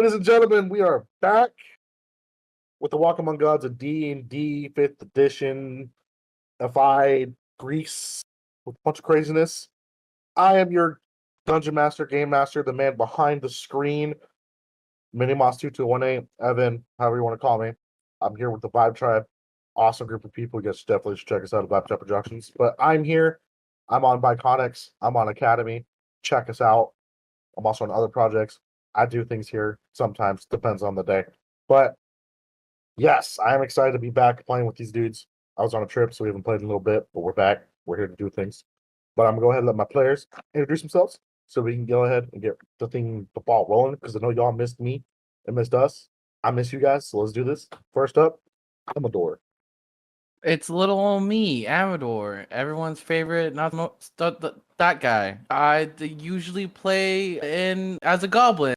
ladies and gentlemen, we are back with the Walk Among Gods of D&D 5th edition, FI Greece, with a bunch of craziness. I am your Dungeon Master, Game Master, the man behind the screen, Minimoss2218, Evan, however you want to call me. I'm here with the Vibe Tribe, awesome group of people. You guys definitely should check us out at Vibe Tribe Productions. But I'm here, I'm on Kronix, I'm on Academy, check us out. I'm also on other projects. I do things here sometimes, depends on the day. But yes, I am excited to be back playing with these dudes. I was on a trip, so we haven't played in a little bit, but we're back. We're here to do things. But I'm going to go ahead and let my players introduce themselves so we can go ahead and get the ball rolling, because I know y'all missed me and missed us. I miss you guys, so let's do this. First up, Amador. It's little old me, Amador, everyone's favorite, that guy. I usually play as a goblin,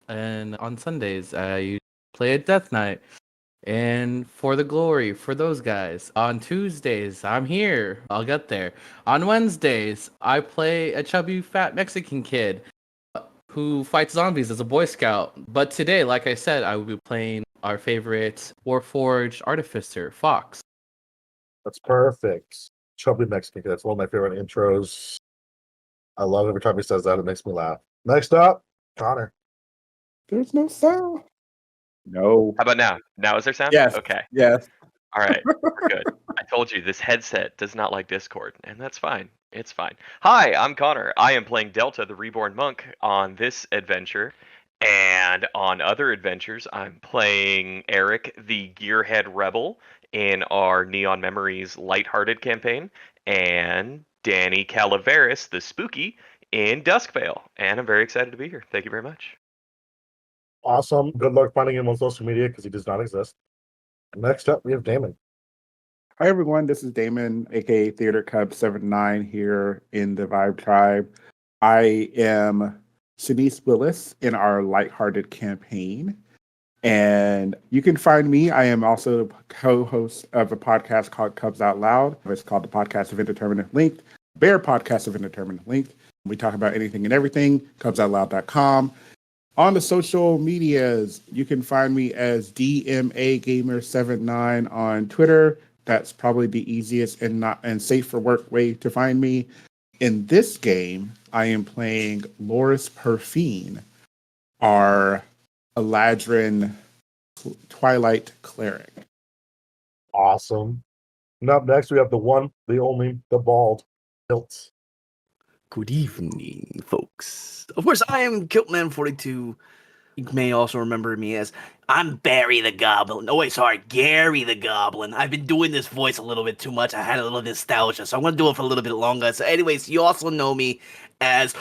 and on Sundays I play at Death Knight, and for the glory for those guys. On Tuesdays I'm here. I'll get there. On Wednesdays I play a chubby fat Mexican kid who fights zombies as a Boy Scout. But today, like I said, I will be playing our favorite Warforged Artificer, Fawkes. That's perfect. Chubby Mexican kid. That's one of my favorite intros. I love every time he says that. It makes me laugh. Next up, Connor. There's no sound. No. How about now? Now is there sound? Yes. Okay. Yes. All right. We're good. I told you this headset does not like Discord, and that's fine. It's fine. Hi, I'm Connor. I am playing Delta, the Reborn Monk, on this adventure. And on other adventures, I'm playing Eric, the Gearhead Rebel, in our Neon Memories lighthearted campaign, and Danny Calaveras, the Spooky, in Duskvale. And I'm very excited to be here. Thank you very much. Awesome. Good luck finding him on social media because he does not exist. Next up, we have Damon. Hi, everyone. This is Damon, aka Theater Cub 79 here in the Vibe Tribe. I am Shanice Willis in our lighthearted campaign. And you can find me. I am also the co-host of a podcast called Cubs Out Loud. It's called the Podcast of Indeterminate Length, Bear Podcast of Indeterminate Length. We talk about anything and everything, cubsoutloud.com. On the social medias, you can find me as DMA Gamer 79 on Twitter. That's probably the easiest and safe for work way to find me. In this game, I am playing Lhoris Perphine, our Eladrin Twilight Cleric. Awesome. And up next, we have the one, the only, the bald, Kilt. Good evening, folks. Of course, I am Kiltman42. You may also remember me as I'm Barry the Goblin. Oh, wait, sorry, Gary the Goblin. I've been doing this voice a little bit too much. I had a little nostalgia, so I'm going to do it for a little bit longer. So anyways, you also know me as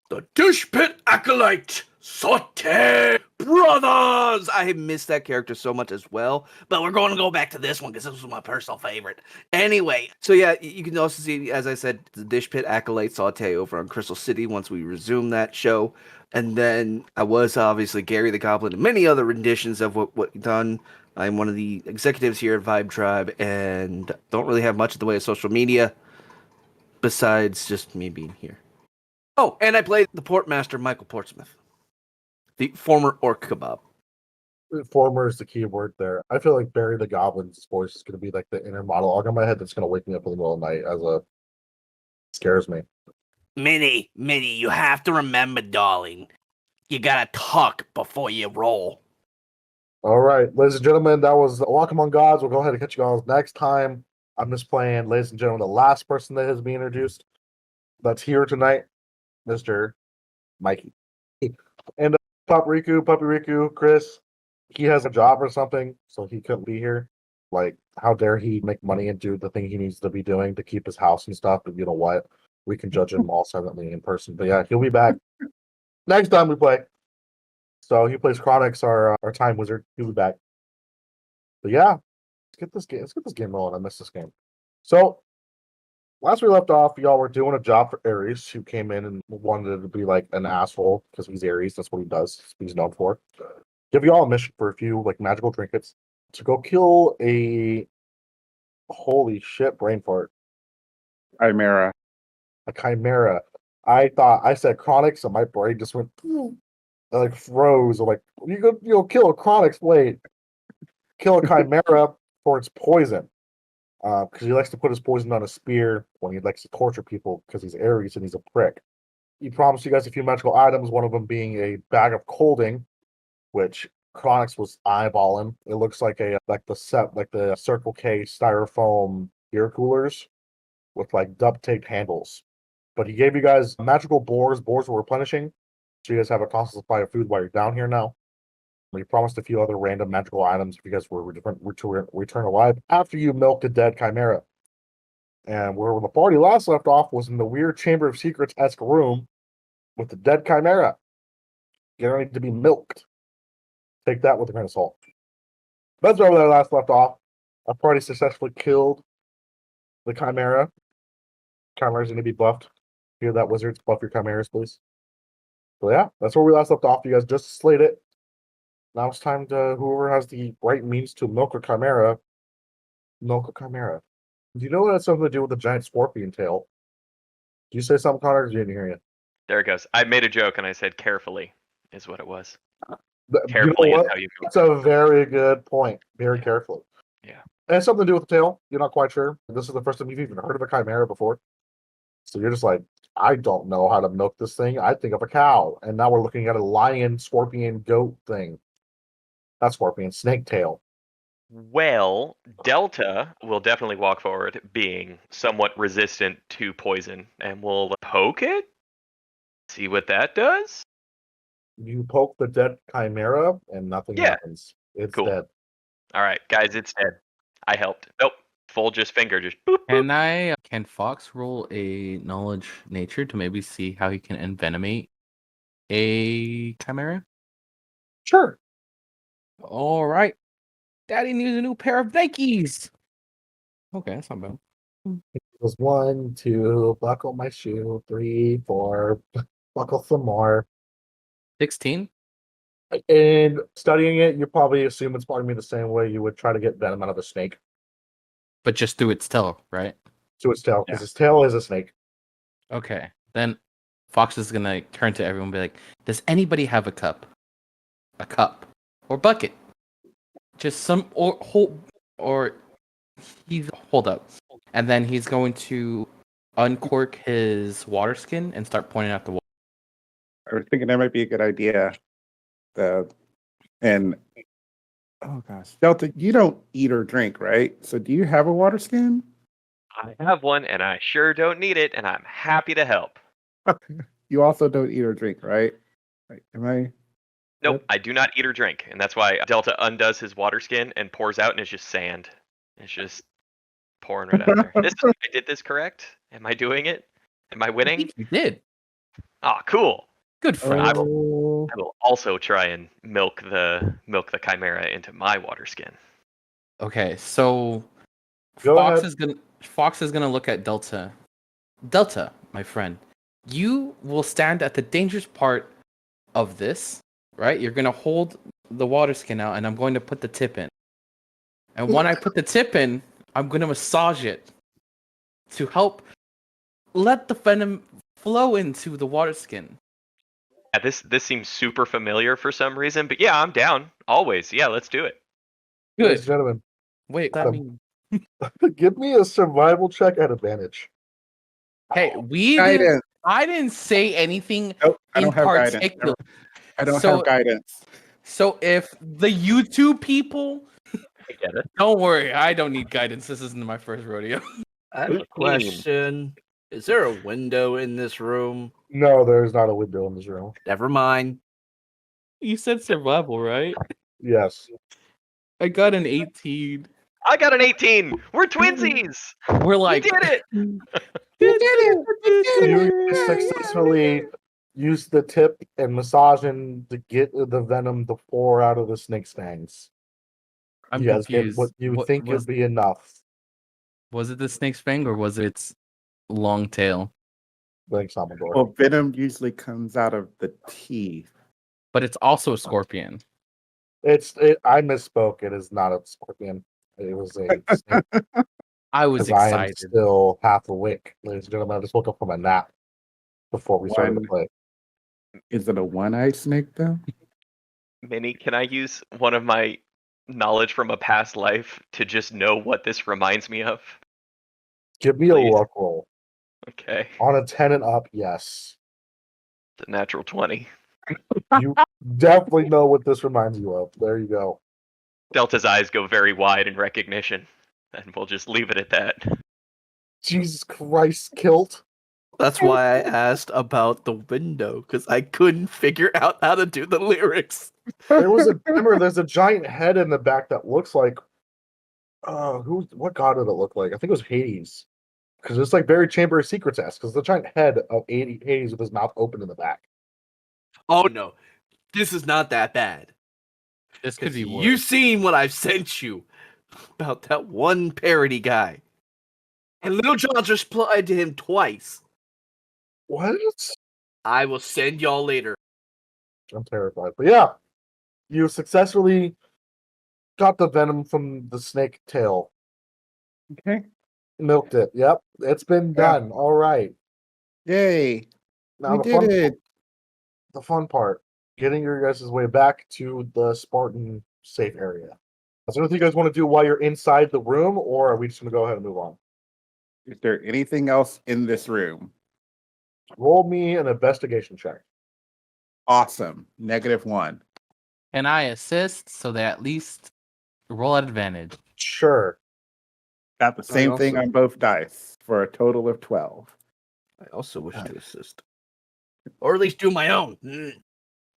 the Dish Pit Acolyte Saute Brothers. I missed that character so much as well, but we're going to go back to this one because this was my personal favorite. Anyway, so yeah, you can also see, as I said, the Dish Pit Acolyte Saute over on Crystal City once we resume that show. And then I was obviously Gary the Goblin and many other renditions of what we've done. I'm one of the executives here at Vibe Tribe and don't really have much in the way of social media besides just me being here. Oh, and I played the Portmaster, Michael Portsmith, the former Orc Kebab. Former is the key word there. I feel like Barry the Goblin's voice is going to be like the inner monologue in my head that's going to wake me up in the middle of the night scares me. Minnie, you have to remember, darling, you gotta talk before you roll. All right, ladies and gentlemen, that was Walk Among Gods. We'll go ahead and catch you guys next time. I'm just playing, ladies and gentlemen, the last person that has been introduced that's here tonight, Mr. Mikey. And Puppy Riku, Chris, he has a job or something, so he couldn't be here. Like, how dare he make money and do the thing he needs to be doing to keep his house and stuff, but you know what? We can judge him all silently in person. But yeah, he'll be back next time we play. So he plays Kronix, our time wizard. He'll be back. But yeah, let's get this game rolling. I missed this game. So last we left off, y'all were doing a job for Ares, who came in and wanted to be like an asshole because he's Ares. That's what he does. That's what he's known for. Give y'all a mission for a few like magical trinkets to go kill a holy shit brain fart. Chimera. A chimera. I said Kronix, and my brain just went. like froze. Or like you'll kill a Kronix blade, kill a Chimera for its poison. Because he likes to put his poison on a spear when he likes to torture people because he's Ares and he's a prick. He promised you guys a few magical items, one of them being a bag of colding, which Kronix was eyeballing. It looks like the Circle K styrofoam beer coolers with like duct taped handles. But he gave you guys magical boars. Boars were replenishing, so you guys have a constant supply of food while you're down here now. He promised a few other random magical items if you guys were return alive after you milked a dead Chimera. And where the party last left off was in the weird Chamber of Secrets-esque room with the dead Chimera getting ready to be milked. Take that with a grain of salt. That's where they last left off. Our party successfully killed the Chimera. Chimera's going to be buffed. Hear that, wizards? Buff your Chimeras, please. So yeah, that's where we last left off. You guys just slayed it. Now it's time to whoever has the right means to milk a Chimera, milk a Chimera. Do you know that has something to do with the giant scorpion tail? Did you say something, Connor? Or did you didn't hear you? There it goes. I made a joke and I said carefully is what it was. You Carefully know is what? how you go. That's a very good point. Very carefully. Yeah. It has something to do with the tail. You're not quite sure. This is the first time you've even heard of a Chimera before. So you're just like, I don't know how to milk this thing. I think of a cow. And now we're looking at a lion, scorpion, goat thing. Not scorpion, snake tail. Well, Delta will definitely walk forward, being somewhat resistant to poison, and we'll poke it. See what that does. You poke the dead Chimera and nothing happens. It's Cool. dead. All right, guys, it's dead. I helped. Nope. Full just finger, just boop. boop. Can Fawkes roll a knowledge nature to maybe see how he can envenomate a Chimera? Sure. All right. Daddy needs a new pair of Nikes. Okay, that's not bad. It was 1, 2, buckle my shoe, 3, 4, buckle some more. 16. And studying it, you probably assume it's probably the same way you would try to get venom out of a snake. But just through its tail, right? To its tail, because its tail is a snake. Okay. Then Fox is gonna turn to everyone and be like, does anybody have a cup? A cup. Or bucket. Just some or he's hold up. And then he's going to uncork his water skin and start pointing out the water. I was thinking that might be a good idea. Oh gosh, Delta, you don't eat or drink, right? So do you have a water skin? I have one, and I sure don't need it, and I'm happy to help. You also don't eat or drink, right? Right? Am I? Nope, I do not eat or drink, and that's why Delta undoes his water skin and pours out, and it's just sand. It's just pouring right out there. I did this correct? Am I doing it? Am I winning? You did. Oh, cool. Good friend. I will also try and milk the Chimera into my water skin. Okay, so Go Fox ahead. is gonna look at Delta. Delta, my friend, you will stand at the dangerous part of this, right? You're gonna hold the water skin out, and I'm going to put the tip in. And when I put the tip in, I'm gonna massage it to help let the venom flow into the water skin. Yeah, this seems super familiar for some reason, but yeah, I'm down. Always. Yeah, let's do it. Ladies and Good. gentlemen, Wait, what Adam. that mean? give me a survival check at advantage. Hey, Guidance. I didn't say anything Nope, I in don't have guidance. particular. I don't have guidance. So if the YouTube people, I get it. don't worry, I don't need guidance. This isn't my first rodeo. I have a question. Is there a window in this room? No, there's not a window in this room. Never mind. You said survival, right? Yes. I got an 18. I got an 18. We're twinsies. We're like, We did it. You successfully use the tip and massaging to get the venom to pour out of the snake's fangs. I'm You guys get confused. what you think was, would be enough. was it the snake's fang or was it its long tail? Thanks, Amador. Well, venom usually comes out of the teeth. But it's also a scorpion. I misspoke. It is not a scorpion. It was a snake. I was 'Cause I am excited. still half awake, ladies and gentlemen. I just woke up from a nap before we started to play. Is it a one-eyed snake though? Minnie, can I use one of my knowledge from a past life to just know what this reminds me of? Give me Please. a luck roll. Okay. On a 10 and up, yes. The natural 20. You definitely know what this reminds you of. There you go. Delta's eyes go very wide in recognition, and we'll just leave it at that. Jesus Christ, Kilt. That's why I asked about the window, because I couldn't figure out how to do the lyrics. There's a giant head in the back that looks like what god did it look like? I think it was Hades. Because it's like very Chamber of Secrets-esque, because the giant head of Hades with his mouth open in the back. Oh no, this is not that bad. This could be worse. You've seen what I've sent you about that one parody guy. And Little John just replied to him twice. What? I will send y'all later. I'm terrified. But yeah, you successfully got the venom from the snake tail. Okay. Milked it. Yep. It's been done. All right. Yay. Now We did it. the fun part. Getting your guys' way back to the Spartan safe area. Is there anything you guys want to do while you're inside the room, or are we just going to go ahead and move on? Is there anything else in this room? Roll me an investigation check. Awesome. -1. And I assist so that at least roll at advantage. Sure. Got the same also- thing on both dice for a total of 12. I also wish to assist. Or at least do my own.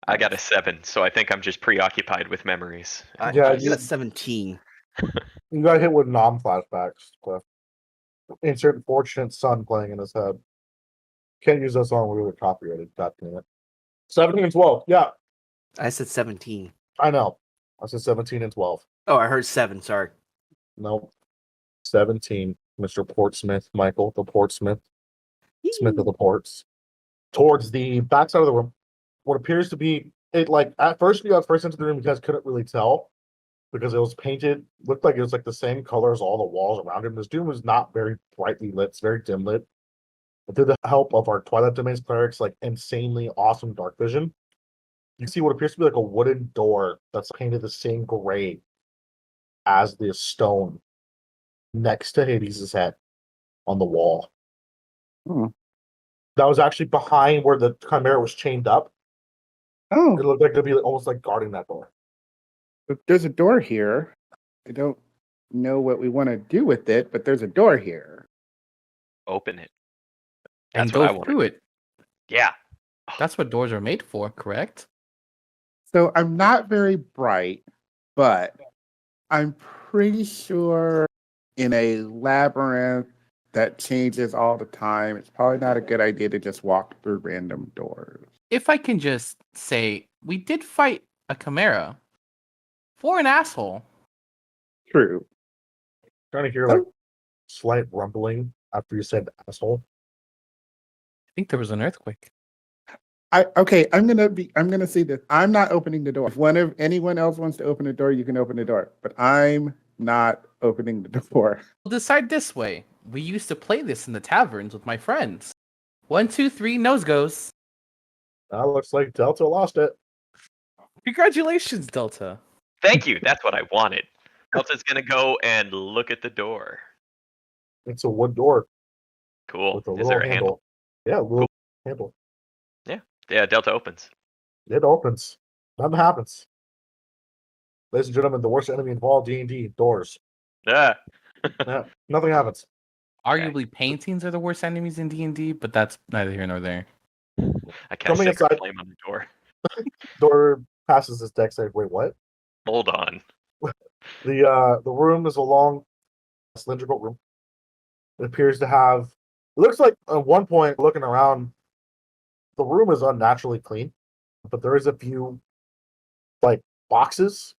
I got a 7, so I think I'm just preoccupied with memories. I you- got 17. You got hit with non-flashbacks, Cliff. Insert Fortunate Son playing in his head. Can't use that song, we were copyrighted. God damn it. 17 and 12. Yeah, I said 17. I know. I said 17 and 12. Oh, I heard 7. Sorry. Nope. 17. Mr. Portsmith, Michael, the Portsmith. Smith of the Ports. Towards the backside of the room. What appears to be it, like at first when you got first into the room, you guys couldn't really tell because it was painted, looked like it was like the same color as all the walls around him. This room was not very brightly lit, it's very dim lit. But through the help of our Twilight Domain's clerics, like insanely awesome dark vision, you see what appears to be like a wooden door that's painted the same gray as the stone next to Hades' head on the wall. Hmm. That was actually behind where the Chimera was chained up. Oh, It looked like it'd be almost like guarding that door. but there's a door here. I don't know what we want to do with it, but there's a door here. Open it. And That's what I go want. through it. Yeah. That's what doors are made for, correct? So I'm not very bright, but I'm pretty sure in a labyrinth that changes all the time, it's probably not a good idea to just walk through random doors. If I can just say, we did fight a chimera for an asshole. True. Trying to hear like slight rumbling after you said asshole. I think there was an earthquake. I'm gonna see this. I'm not opening the door. If anyone else wants to open the door, you can open the door. But I'm not opening the door. We'll decide this way. We used to play this in the taverns with my friends. 1, 2, 3, nose goes. That looks like Delta lost it. Congratulations, Delta. Thank you. That's what I wanted. Delta's gonna go and look at the door. It's a wood door Cool. with a Is little there a handle? Yeah, a little handle. Yeah, Delta opens. It opens. Nothing happens. Ladies and gentlemen, the worst enemy involved D&D, doors. Ah. Yeah, nothing happens. Arguably, paintings are the worst enemies in D&D, but that's neither here nor there. I cast Coming Sacred inside- Flame on the door. Door passes this deck save. Wait, what? Hold on. The room is a long cylindrical room. It appears to have it looks like at one point looking around the room is unnaturally clean, but there is a few like boxes.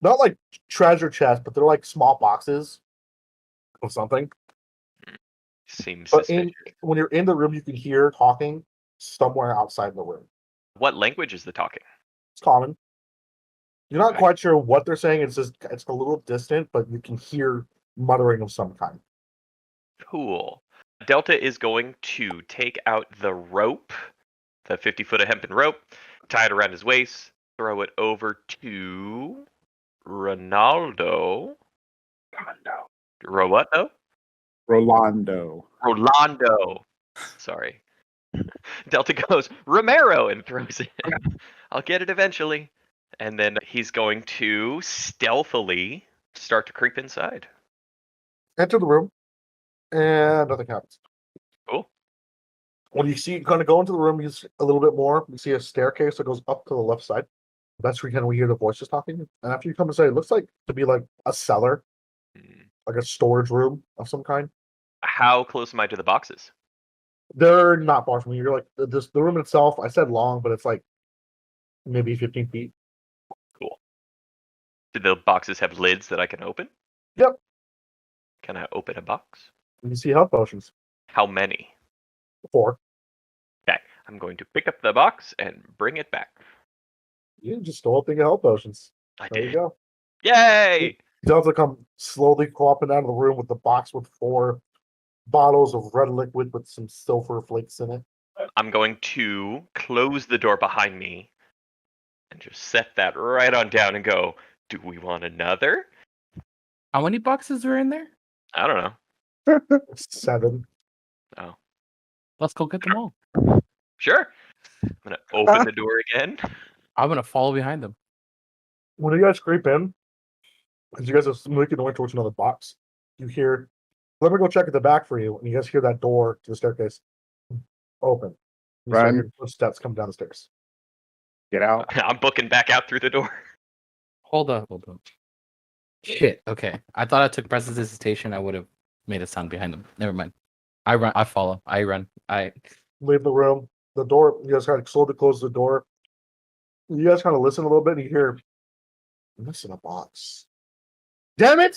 Not like treasure chests, but they're like small boxes of something. Seems But suspicious. when you're in the room you can hear talking somewhere outside the room. What language is the talking? It's common. You're not Okay. quite sure what they're saying. It's a little distant, but you can hear muttering of some kind. Cool. Delta is going to take out the rope the 50-foot of hempen rope, tie it around his waist, throw it over to Rolando. Rolando? Rolando. Sorry. Delta goes, Romero, and throws it. I'll get it eventually. And then he's going to stealthily start to creep inside. Enter the room, and nothing happens. Cool. When you see kind of go into the room, you see a little bit more. You see a staircase that goes up to the left side. That's where we hear the voices talking. And after you come inside, it looks like to be like a cellar, like a storage room of some kind. How close am I to the boxes? They're not far from you. You're like the room itself. I said long, but it's like maybe 15 feet. Cool. Do the boxes have lids that I can open? Yep. Can I open a box? You see health potions. How many? 4. Okay. I'm going to pick up the box and bring it back. You just stole a thing of health potions. I There you did. go. Yay! Delta come slowly crawling out of the room with the box with 4 bottles of red liquid with some silver flakes in it. I'm going to close the door behind me and just set that right on down and go, do we want another? How many boxes are in there? I don't know. 7. Oh, Let's go get them all. sure. I'm going to open the door again. I'm gonna follow behind them. When you guys creep in, as you guys are making the way towards another box, you hear, let me go check at the back for you. And you guys hear that door to the staircase open. You start Run. hearing footsteps come down the stairs. Get out. I'm booking back out through the door. Hold up. Shit. Okay. I thought I took prestidigitation. I would have made a sound behind them. Never mind. I run. I follow. I run. I. Leave the room. The door, you guys kind of slowly close the door. You guys kind of listen a little bit and you hear, I'm missing a box. Damn it!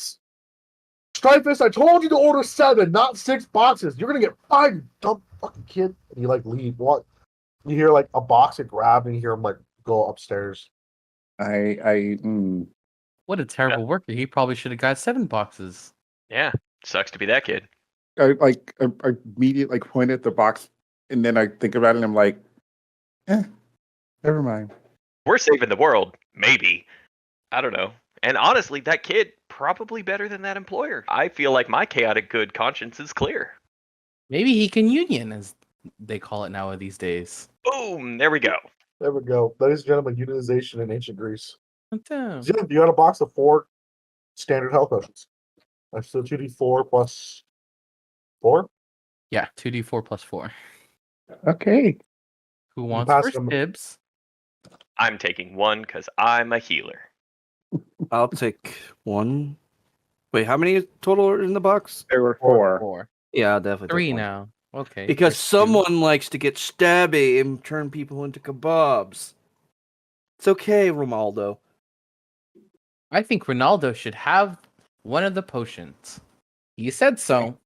Strifus, I told you to order 7, not 6 boxes. You're going to get 5, you dumb fucking kid. And you like leave. What? You hear like a box get grabbed and you hear him like go upstairs. What a terrible worker. He probably should have got 7 boxes. Yeah, sucks to be that kid. I immediately point at the box, and then I think about it, and I'm like, never mind. We're saving the world. Maybe. I don't know. And honestly, that kid probably better than that employer. I feel like my chaotic good conscience is clear. Maybe he can union, as they call it now these days. Boom! There we go. There we go. Ladies and gentlemen, unionization in ancient Greece. Damn. Yeah, you got a box of 4 standard health potions. That's still 2d4 plus 4. Yeah, 2d4 plus 4. Okay. Who wants pass first them- dibs? I'm taking 1 because I'm a healer. I'll take 1. Wait, how many total are in the box? There were 4. 4. Yeah, I'll definitely 3 take 1. now. Okay. Because there's 2. someone likes to get stabby and turn people into kebabs. It's okay, Romaldo. I think Ronaldo should have one of the potions. You said so.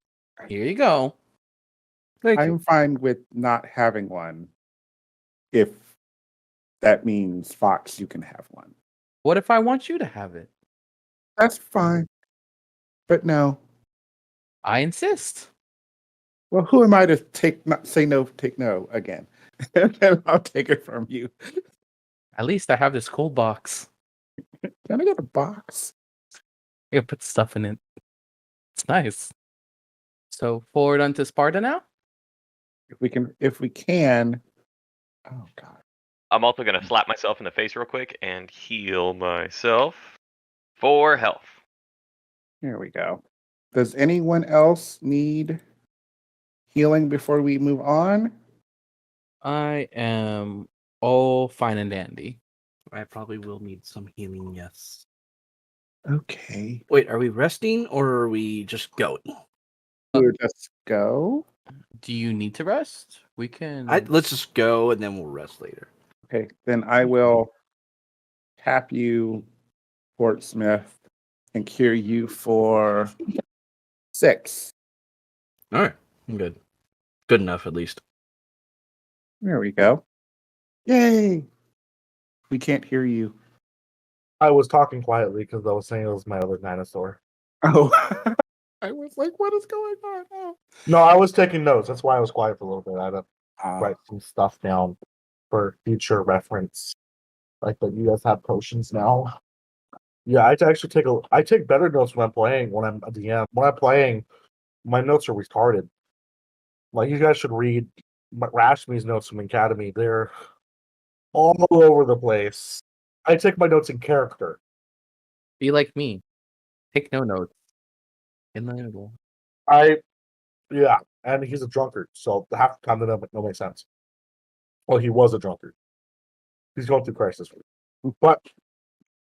Here you go. Thank I'm you. fine with not having one. If that means Fawkes, you can have one. What if I want you to have it? That's fine. But no. I insist. Well, who am I to say no, take no again? And I'll take it from you. At least I have this cool box. Can I get a box? I can put stuff in it. It's nice. So forward onto Sparta now? If we can. Oh God. I'm also going to slap myself in the face real quick and heal myself for health. Here we go. Does anyone else need healing before we move on? I am all fine and dandy. I probably will need some healing, yes. Okay. Wait, are we resting or are we just going? We'll just go. Do you need to rest? We can. Let's just go and then we'll rest later. Okay, then I will tap you, Portsmith, and cure you for 6. All right, I'm good. Good enough, at least. There we go. Yay! We can't hear you. I was talking quietly because I was saying it was my other dinosaur. Oh, I was like, what is going on? Oh. No, I was taking notes. That's why I was quiet for a little bit. I had to Ah, write some stuff down. for future reference. Like that, you guys have potions now. Yeah, I take better notes when I'm playing. When I'm a DM, when I'm playing, my notes are retarded. Like you guys should read Rashmi's notes from Academy. They're all over the place. I take my notes in character. Be like me. Take no notes. In the middle. Yeah, and he's a drunkard, so half the time that don't make sense. Well, he was a drunkard. He's going through crisis. But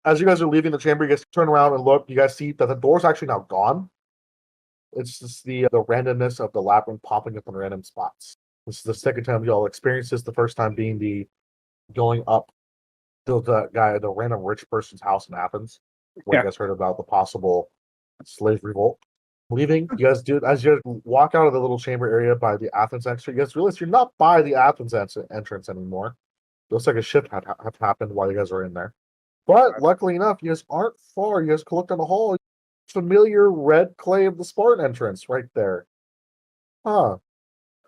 as you guys are leaving the chamber, you guys turn around and look. You guys see that the door's actually now gone. It's just the randomness of the labyrinth popping up in random spots. This is the second time y'all experienced this. The first time being the going up to the random rich person's house in Athens, where Yeah. you guys heard about the possible slave revolt. Leaving, you guys do as you walk out of the little chamber area by the Athens entrance. You guys realize you're not by the Athens entrance anymore. Looks like a shift had happened while you guys were in there. But luckily enough, you guys aren't far. You guys can look down the hall. Familiar red clay of the Spartan entrance right there. Huh.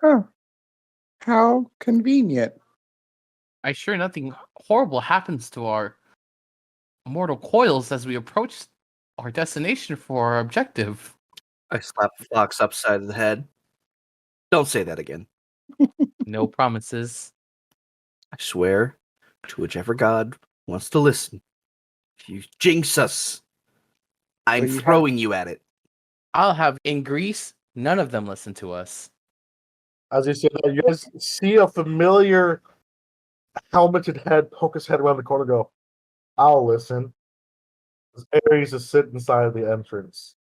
Huh. How convenient. I sure nothing horrible happens to our mortal coils as we approach our destination for our objective. I slap Fawkes upside the head. Don't say that again. No promises. I swear to whichever god wants to listen. If you jinx us, I'm So you throwing you at it. I'll have in Greece, none of them listen to us. As you say that, you guys see a familiar helmeted head poke his head around the corner and go, I'll listen. Ares is sitting inside the entrance.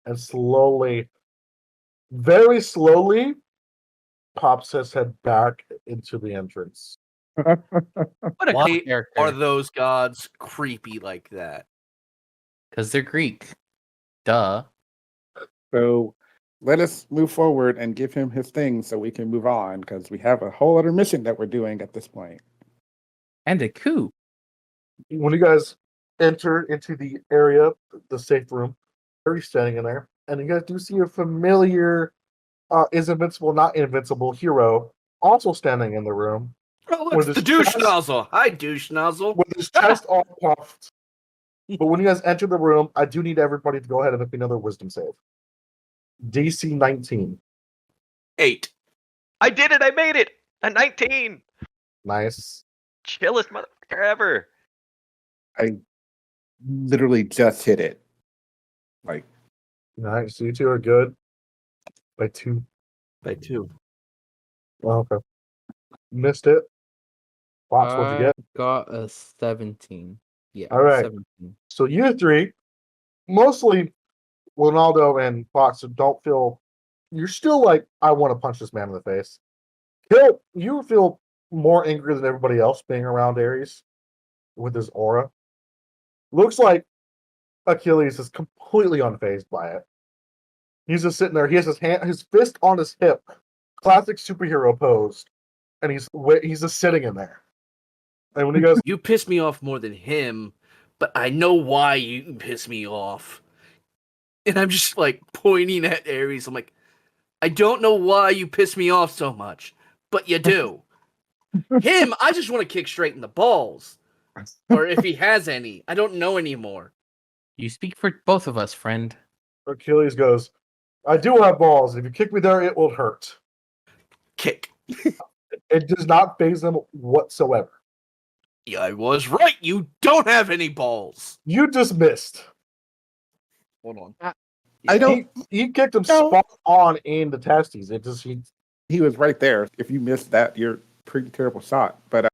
And slowly, very slowly, pops his head back into the entrance. What a Why cool character. are those gods creepy like that? Because they're Greek. Duh. So let us move forward and give him his thing so we can move on, because we have a whole other mission that we're doing at this point. And a coup. When you guys enter into the area, the safe room, Harry's standing in there, and you guys do see a familiar, is invincible, not invincible hero also standing in the room Oh, With it's the his douche chest- nozzle. Hi, douche nozzle. with his chest all puffed. But when you guys enter the room, I do need everybody to go ahead and make another wisdom save. DC 19. 8. I did it. I made it. A 19. Nice. Chillest motherfucker ever. I literally just hit it. Like, Nice. So you two are good. By 2. By 2. Oh, okay. Missed it. Fox, what'd you get? Got a 17. Yeah. All right. 17. So you three, mostly Ronaldo and Fox, don't feel. You're still like, I want to punch this man in the face. Kilt, you feel more angry than everybody else being around Ares with his aura. Looks like Achilles is completely unfazed by it. He's just sitting there. He has his fist on his hip, classic superhero pose, and he's just sitting in there. And when he goes, You piss me off more than him, but I know why you piss me off. And I'm just like pointing at Ares. I'm like, I don't know why you piss me off so much, but you do. Him, I just want to kick straight in the balls. Or if he has any. I don't know anymore. You speak for both of us, friend. Achilles goes, I do have balls. If you kick me there, it will hurt. Kick. It does not faze them whatsoever. Yeah, I was right. You don't have any balls. You just missed. Hold on. I don't. He kicked him No. spot on in the testes. It just He was right there. If you missed that, you're a pretty terrible shot. But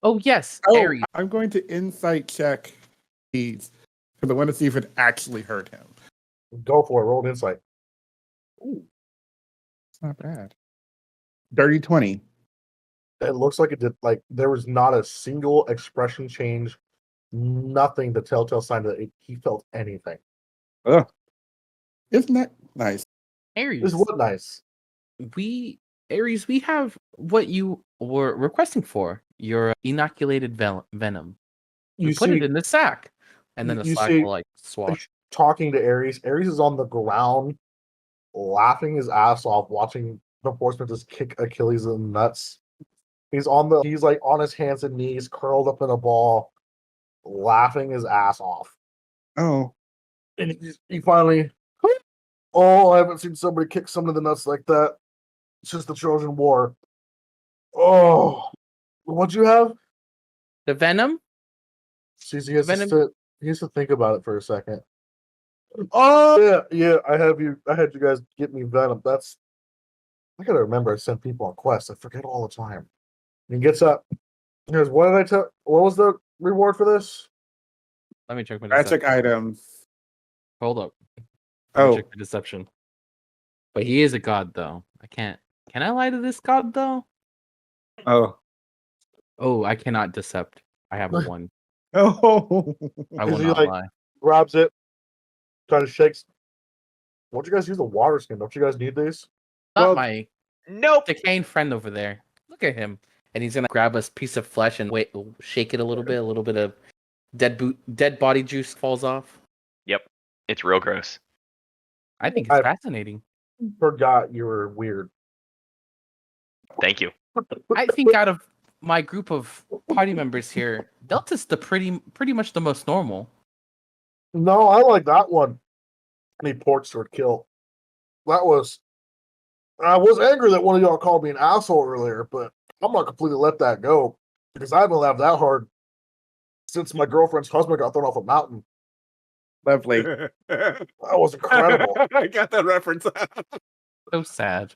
Oh, yes. Ares. I'm going to insight check these because I want to see if it actually hurt him. go for it. Roll an insight. Ooh, it's not bad. Dirty 20. It looks like it did. Like there was not a single expression change. Nothing. The telltale sign that he felt anything. Ugh. Isn't that nice? Ares. This is what nice. Ares, we have what you were requesting for. Your inoculated venom. You We put see, it in the sack. And then the you sack see- will like swash. talking to Ares. Ares is on the ground, laughing his ass off, watching the Portsmith just kick Achilles in the nuts. He's like on his hands and knees, curled up in a ball, laughing his ass off. Oh. And he finally, oh, I haven't seen somebody kick someone in the nuts like that since the Trojan War. Oh, what'd you have? The Venom? Sees he has Venom- to think about it for a second. Oh yeah, I had you guys get me Venom. I gotta remember I sent people on quests. I forget all the time. And he gets up. He goes, what did I tell? What was the reward for this? Let me check my Magic deception. items. Hold up. Let me Oh. check the deception. But he is a god, though. I can't. Can I lie to this god, though? Oh. Oh, I cannot decept. I have a 1. Oh. I Is will he not like- lie. Grabs it, kind of shakes. Why'd you guys use the water skin? Don't you guys need these? Not Well- my Nope. decaying friend over there. Look at him. And he's gonna grab a piece of flesh and shake it a little bit. A little bit of dead body juice falls off. Yep. It's real gross. I think it's I- fascinating. Forgot you were weird. Thank you. I think out of my group of party members here, Delta's the pretty much the most normal. No, I like that one. And he ports toward Kilt. I was angry that one of y'all called me an asshole earlier, but I'm not completely let that go because I haven't laughed that hard since my girlfriend's husband got thrown off a mountain. Lovely. That was incredible. I got that reference. So sad.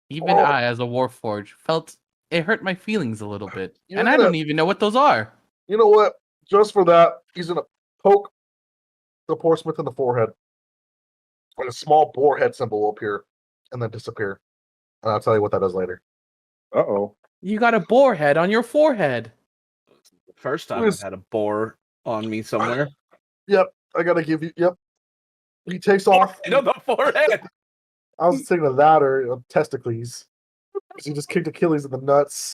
Even Oh. I, as a Warforged, felt it hurt my feelings a little bit. You're And I gonna- don't even know what those are. You know what? Just for that, he's gonna poke the Portsmith in the forehead. And a small boar head symbol will appear and then disappear. And I'll tell you what that is later. Uh-oh. You got a boar head on your forehead. First time Who's- I've had a boar on me somewhere. Yep, I gotta give you. Yep, he takes off. On the forehead. I was thinking of that or testicles. He just kicked Achilles in the nuts.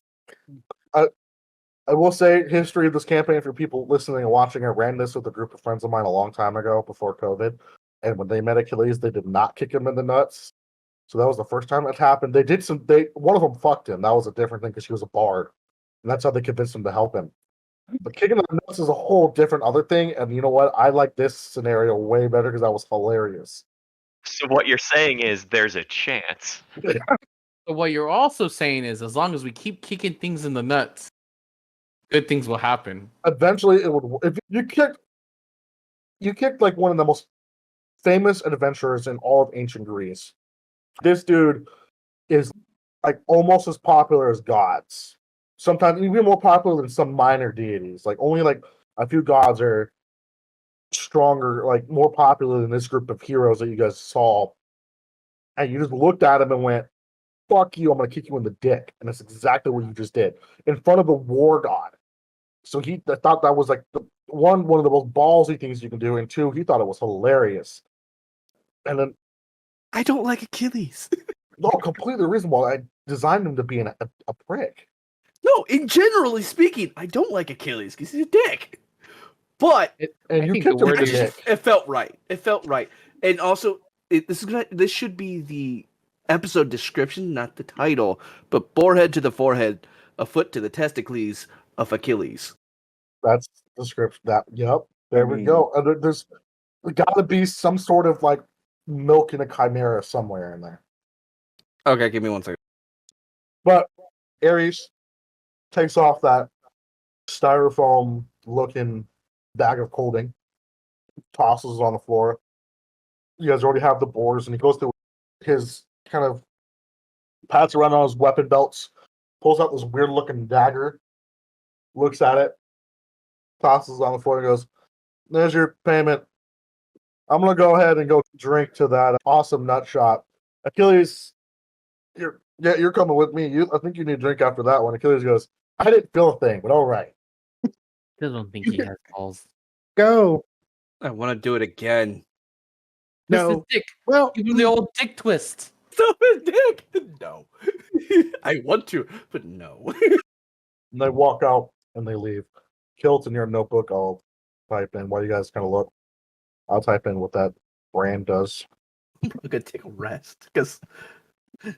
I will say, history of this campaign for people listening and watching. I ran this with a group of friends of mine a long time ago before COVID, and when they met Achilles, they did not kick him in the nuts. So that was the first time it happened. One of them fucked him. That was a different thing because she was a bard, and that's how they convinced him to help him. But kicking in the nuts is a whole different other thing. And you know what? I like this scenario way better because that was hilarious. So what you're saying is there's a chance. But what you're also saying is, as long as we keep kicking things in the nuts, good things will happen. Eventually, it would. If you kicked like one of the most famous adventurers in all of ancient Greece. This dude is like almost as popular as gods. Sometimes even more popular than some minor deities. Like only like a few gods are stronger, like more popular than this group of heroes that you guys saw. And you just looked at him and went, "Fuck you! I'm gonna kick you in the dick." And that's exactly what you just did in front of the war god. So I thought that was like one of the most ballsy things you can do, and two, he thought it was hilarious. And then, I don't like Achilles. no, completely reasonable. I designed him to be a prick. No, in generally speaking, I don't like Achilles because he's a dick. But And I you think kicked the him word in the is- dick. it felt right. It felt right. And also, this should be the episode description, not the title. But boarhead to the forehead, a foot to the testicles of Achilles. That's the script. Yep. There we mean- go. There's got to be some sort of like milk in a chimera somewhere in there. Okay, give me 1 second. But Ares takes off that styrofoam looking bag of clothing, tosses it on the floor. You guys already have the boars, and he goes through his kind of pats around on his weapon belts, pulls out this weird looking dagger, looks at it, tosses it on the floor, and goes, "There's your payment. I'm gonna go ahead and go drink to that awesome nut shot." Achilles, you're coming with me. I think you need a drink after that one. Achilles goes, "I didn't feel a thing, but all right." I don't think he has balls. Go. I want to do it again. No. Mr. Dick, Well, give him the old dick twist. Stop it, Dick. No. I want to, but no. And they walk out and they leave. Kilt in your notebook. I'll type in while you guys kind of look. I'll type in what that brand does. I'm gonna take a rest because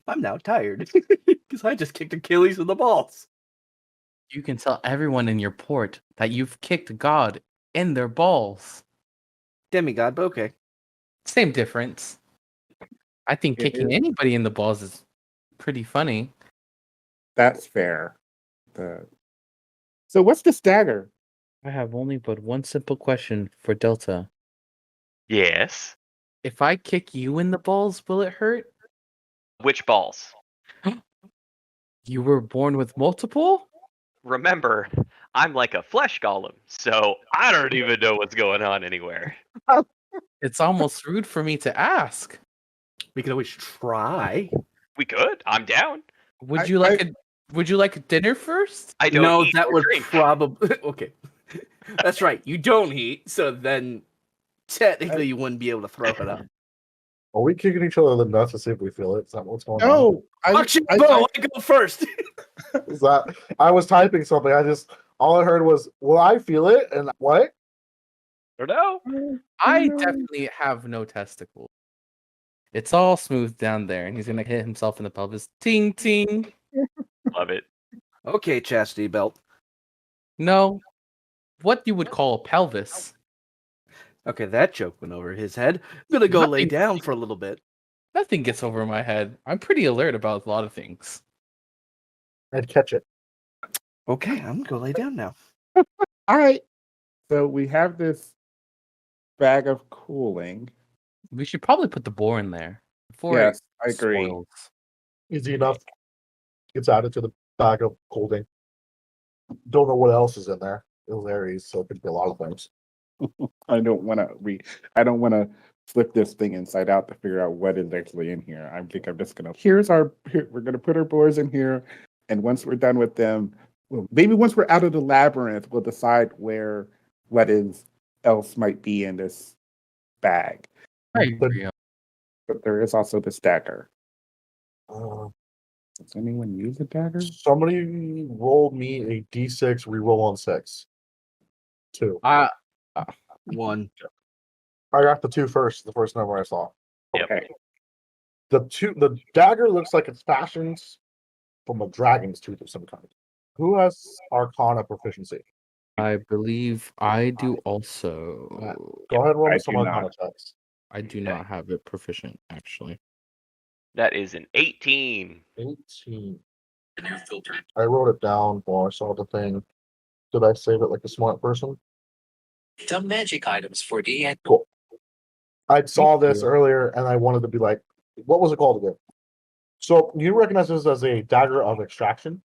I'm now tired because I just kicked Achilles in the balls. You can tell everyone in your port that you've kicked God in their balls. Demigod, but okay. Same difference. I think It kicking is. anybody in the balls is pretty funny. That's fair. So what's the stagger? I have only but one simple question for Delta. Yes. If I kick you in the balls, will it hurt? Which balls? You were born with multiple? Remember, I'm like a flesh golem, so I don't even know what's going on anywhere. It's almost rude for me to ask. We could always try. We could. I'm down. Would you like a dinner first? I don't No, eat that or would drink. probably okay. That's right. You don't eat, so then technically you wouldn't be able to throw it up. Are we kicking each other in the nuts to see if we feel it? Is that what's going on? No, Watch it go. I go first. Is that I was typing something. All I heard was, "Will I feel it?" And what? Or no? I definitely have no testicles. It's all smooth down there, and he's gonna hit himself in the pelvis. Ting ting. Love it. Okay, chastity belt. No, what you would call a pelvis. Okay, that joke went over his head. I'm gonna go lay Nothing- down for a little bit. Nothing gets over my head. I'm pretty alert about a lot of things. I'd catch it. Okay, I'm gonna go lay down now. All right. So we have this bag of cooling. We should probably put the boar in there before Yes, it I agree. spoils. Easy enough. Gets added to the bag of holding. Don't know what else is in there. It was Aries, so it could be a lot of things. I don't want to flip this thing inside out to figure out what is actually in here. I think I'm just gonna. We're gonna put our boards in here, and once we're done with them, well, maybe once we're out of the labyrinth, we'll decide what else might be in this bag. I agree. But there is also this dagger. Uh, Does anyone use a dagger? somebody rolled me a D6 reroll on 6. 2. One. I got the 2 first. The first number I saw. Yep. Okay. The dagger looks like it's fashioned from a dragon's tooth of some kind. Who has Arcana proficiency? I believe I do also. Go ahead and roll I me some do Arcana not. checks. I do not have it proficient, actually. That is an 18. 18. I wrote it down while I saw the thing. Did I save it like a smart person? Some magic items for D&D. Cool. I saw Thank this you. earlier and I wanted to be like, what was it called again? So you recognize this as a dagger of extraction.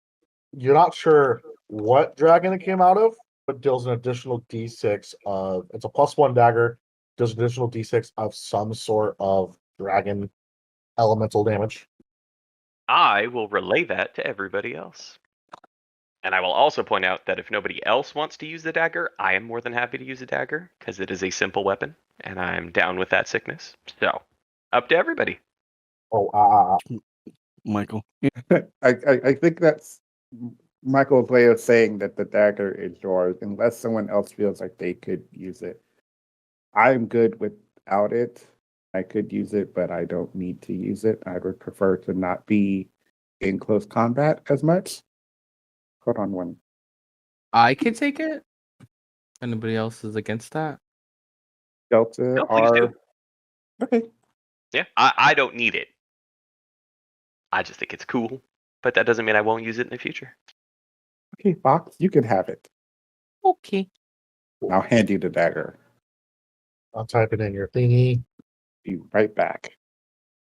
You're not sure what dragon it came out of, but deals an additional d6 of it's a +1 dagger, does an additional d6 of some sort of dragon elemental damage. I will relay that to everybody else. And I will also point out that if nobody else wants to use the dagger, I am more than happy to use a dagger because it is a simple weapon and I'm down with that sickness. So, up to everybody. Oh, Michael. I think that's Michael's way of saying that the dagger is yours, unless someone else feels like they could use it. I'm good without it. I could use it, but I don't need to use it. I would prefer to not be in close combat as much. Hold on one. I can take it. Anybody else is against that? Delta No, please do. okay. Yeah, I don't need it. I just think it's cool, but that doesn't mean I won't use it in the future. Okay, Fawkes, you can have it. Okay. I'll hand you the dagger. I'll type it in your thingy. Be right back.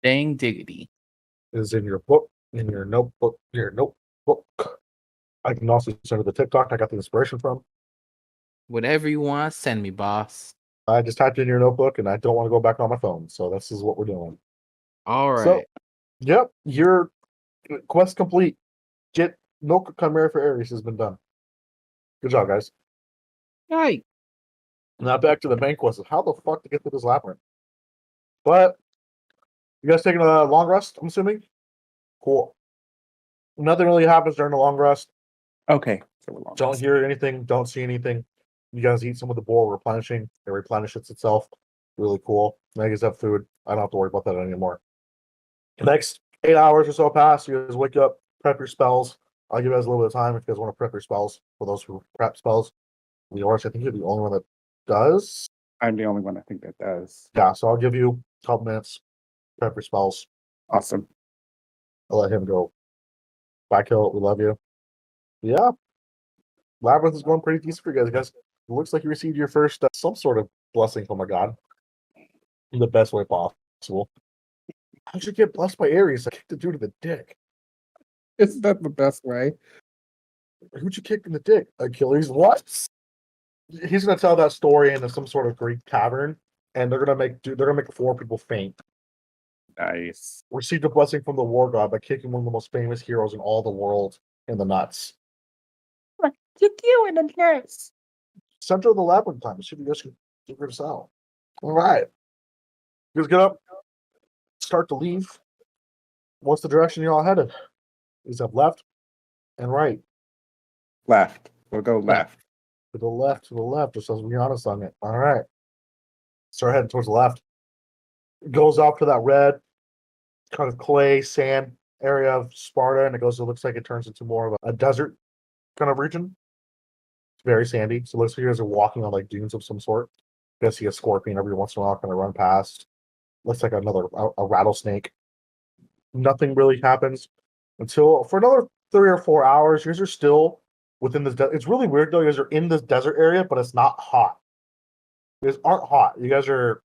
Dang diggity. It is in your book, in your notebook, I can also send it to TikTok. I got the inspiration from. Whatever you want, send me, boss. I just typed in your notebook, and I don't want to go back on my phone. So this is what we're doing. All right. So, yep, your quest complete. Get Milk Chimera for Ares has been done. Good job, guys. Right. Now back to the main quest of how the fuck to get through this labyrinth. But you guys taking a long rest, I'm assuming? Cool. Nothing really happens during the long rest. Okay. So we're long. Don't hear anything, don't see anything. You guys eat some of the boar replenishing. It replenishes itself. Really cool. Now you guys have food. I don't have to worry about that anymore. Next 8 hours or so pass. You guys wake up, prep your spells. I'll give you guys a little bit of time if you guys want to prep your spells. For those who prep spells, Lhoris, I think you're the only one that does. I'm the only one I think that does. Yeah, so I'll give you a couple minutes, prep your spells. Awesome. I'll let him go. Bye, Kilt. We love you. Yeah. Labyrinth is going pretty decent for you guys. It looks like you received your first some sort of blessing from a god. In the best way possible. How'd you get blessed by Ares? I kicked the dude in the dick. Isn't that the best way? Who'd you kick in the dick? Achilles? What? He's gonna tell that story in some sort of Greek tavern, and they're gonna make 4 people faint. Nice. Received a blessing from the war god by kicking one of the most famous heroes in all the world in the nuts. Kick you in the nuts. Center of the labyrinth time. See if you guys can figure this out. All right. You guys get up, start to leave. What's the direction you all headed? You have left and right. Left. We'll go left. To the left, just as we honest on it. All right. Start heading towards the left. It goes off to that red kind of clay sand area of Sparta, and it looks like it turns into more of a desert kind of region. It's very sandy, so it looks like you guys are walking on like dunes of some sort. You guys see a scorpion every once in a while kind of run past. Looks like a rattlesnake. Nothing really happens until for another 3 or 4 hours. You guys are still within this. It's really weird though. You guys are in this desert area, but it's not hot. You guys aren't hot. You guys are.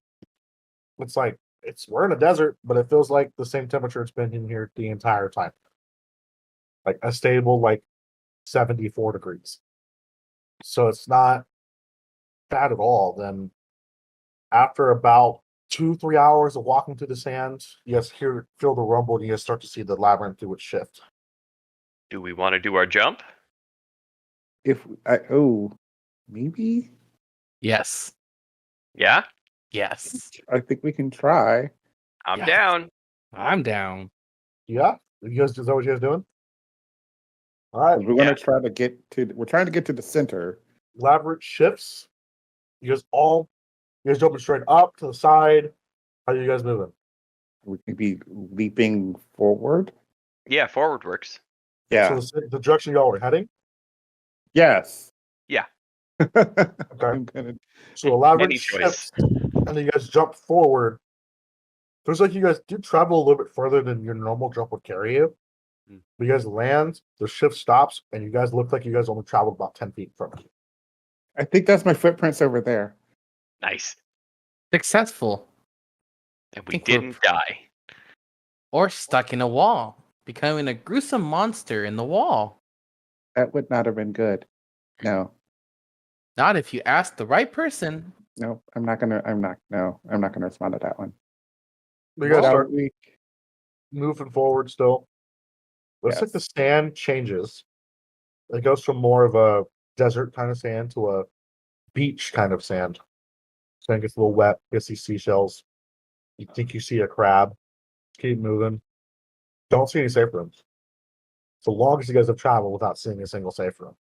It's like we're in a desert, but it feels like the same temperature it's been in here the entire time. Like a stable 74 degrees. So it's not bad at all. Then after about 2-3 hours of walking through the sand, you guys feel the rumble, and you guys start to see the labyrinth do its shift. Do we want to do our jump? Maybe. Yes. Yeah? Yes. I think we can try. I'm Yes. down. I'm down. Yeah, is that what you guys doing? All right, We're going to try to get to. We're trying to get to the center. labyrinth shifts. You guys jumping straight up to the side. How are you guys moving? We could be leaping forward. Yeah, forward works. Yeah. So the direction y'all were heading. Yes. Yeah. Okay. I'm gonna. So the labyrinth Any shifts, choice. and then you guys jump forward. Feels like you guys do travel a little bit further than your normal jump would carry you. Hmm. But you guys land, the shift stops, and you guys look like you guys only traveled about 10 feet from it. I think that's my footprints over there. Nice. Successful. And we Think we're- didn't die. Or stuck in a wall, becoming a gruesome monster in the wall. That would not have been good. No. Not if you ask the right person. No, I'm not gonna respond to that one. You guys Well, start we- moving forward still. Looks like the Yes. sand changes. It goes from more of a desert kind of sand to a beach kind of sand. Sand gets a little wet. You see seashells. You think you see a crab. Keep moving. Don't see any safe rooms. So long as you guys have traveled without seeing a single safe room.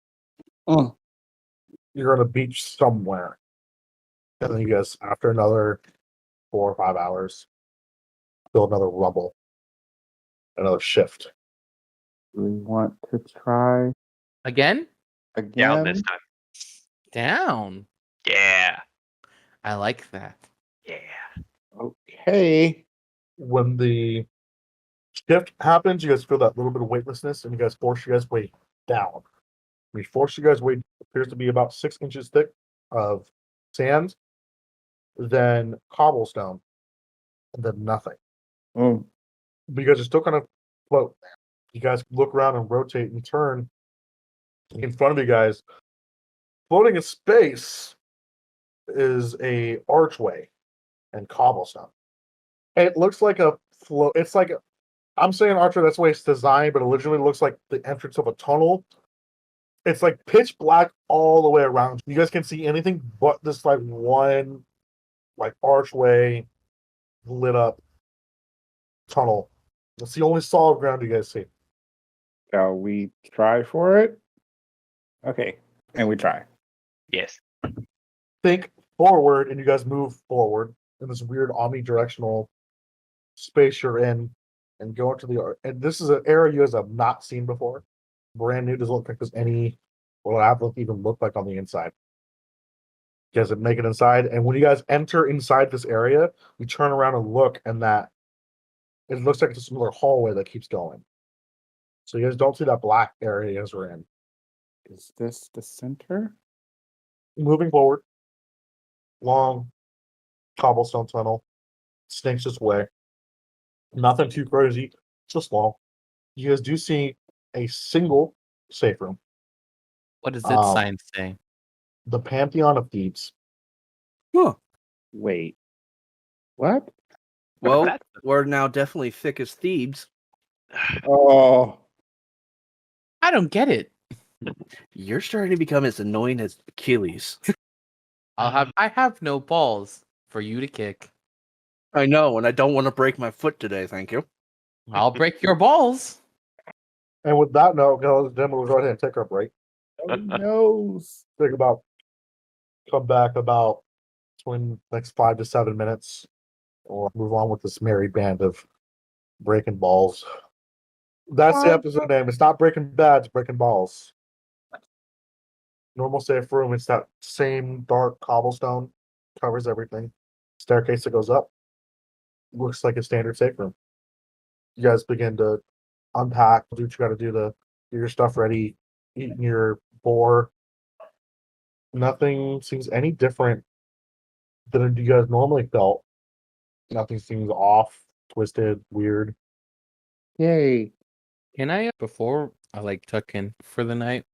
Mm. You're on a beach somewhere. And then you guys, after another 4 or 5 hours, feel another rumble. Another shift. Do we want to try Again? again? Down this time. Down. Yeah. I like that. Yeah. Okay. When the shift happens, you guys feel that little bit of weightlessness, and you guys force you guys weight down. We force you guys weight appears to be about 6 inches thick of sand, then cobblestone, and then nothing. Mm. But you guys are still kind of float. You guys look around and rotate and turn. In front of you guys, floating in space, is a archway and cobblestone. It looks like a float. It's like I'm saying archway. That's the way it's designed, but it literally looks like the entrance of a tunnel. It's like pitch black all the way around. You guys can see anything but this one archway lit up tunnel. That's the only solid ground you guys see. Shall we try for it? Okay. And we try. Yes. Think forward, and you guys move forward in this weird omnidirectional space you're in. and go into the. And this is an area you guys have not seen before. Brand new. Doesn't look like there's any or labyrinth even look like on the inside. You guys make it inside, and when you guys enter inside this area, you turn around and look, and that it looks like it's another hallway that keeps going. So you guys don't see that black area you guys were in. Is this the center? Moving forward, long cobblestone tunnel, snakes its way. Nothing too crazy, just long. You guys do see a single safe room. What does its Um, sign say? The Pantheon of Thieves. Huh. Wait. What? Well, That's- we're now definitely thick as thieves. Oh. I don't get it. You're starting to become as annoying as Achilles. I have no balls for you to kick. I know, and I don't want to break my foot today, thank you. I'll break your balls. And with that note, then we'll go ahead and take our break. Oh, knows. Think about come back about between next 5 to 7 minutes, or move on with this merry band of breaking balls. That's the episode name. It's not Breaking Bad, it's Breaking Balls. Normal safe room, it's that same dark cobblestone, covers everything. Staircase that goes up. Looks like a standard safe room. You guys begin to unpack, do what you gotta do to get your stuff ready, eating your boar. Nothing seems any different than you guys normally felt. Nothing seems off, twisted, weird. Yay. Can I, before I like tuck in for the night,